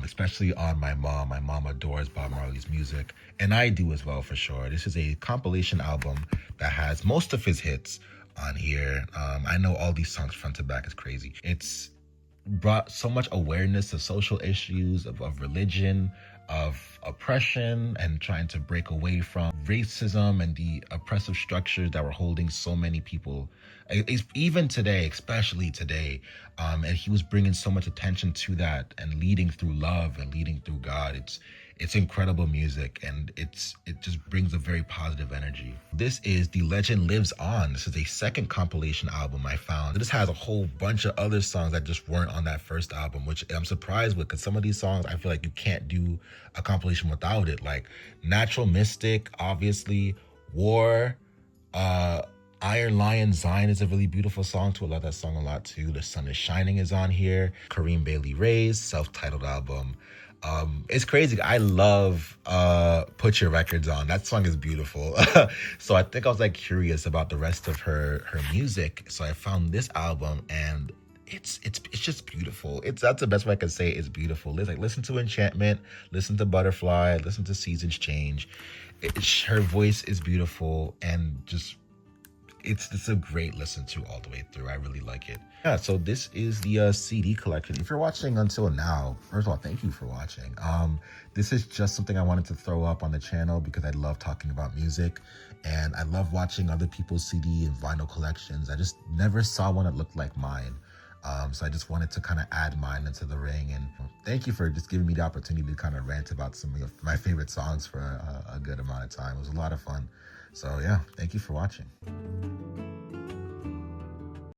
especially on my mom. My mom adores Bob Marley's music, and I do as well, for sure. This is a compilation album that has most of his hits on here. I know all these songs front to back. Is crazy. It's brought so much awareness of social issues, of religion, of oppression, and trying to break away from racism and the oppressive structures that were holding so many people, even today, especially today. And he was bringing so much attention to that and leading through love and leading through God. It's incredible music, and it just brings a very positive energy. This is The Legend Lives On. This is a second compilation album I found. This has a whole bunch of other songs that just weren't on that first album, which I'm surprised with, because some of these songs I feel like you can't do a compilation without it. Like Natural Mystic, obviously, War, Iron Lion Zion is a really beautiful song too. I love that song a lot too. The Sun Is Shining is on here. Kareem Bailey Ray's self-titled album. It's crazy. I love Put Your Records On. That song is beautiful. So I think I was like curious about the rest of her music. So I found this album, and it's just beautiful. That's the best way I can say it. It's beautiful. It's like, listen to Enchantment, listen to Butterfly, listen to Seasons Change. Her voice is beautiful, and just It's a great listen to all the way through. I really like it. Yeah, so this is the CD collection. If you're watching until now, first of all, thank you for watching. This is just something I wanted to throw up on the channel because I love talking about music and I love watching other people's CD and vinyl collections. I just never saw one that looked like mine. So I just wanted to kind of add mine into the ring, and thank you for just giving me the opportunity to kind of rant about some of my favorite songs for a good amount of time. It was a lot of fun. So yeah, thank you for watching.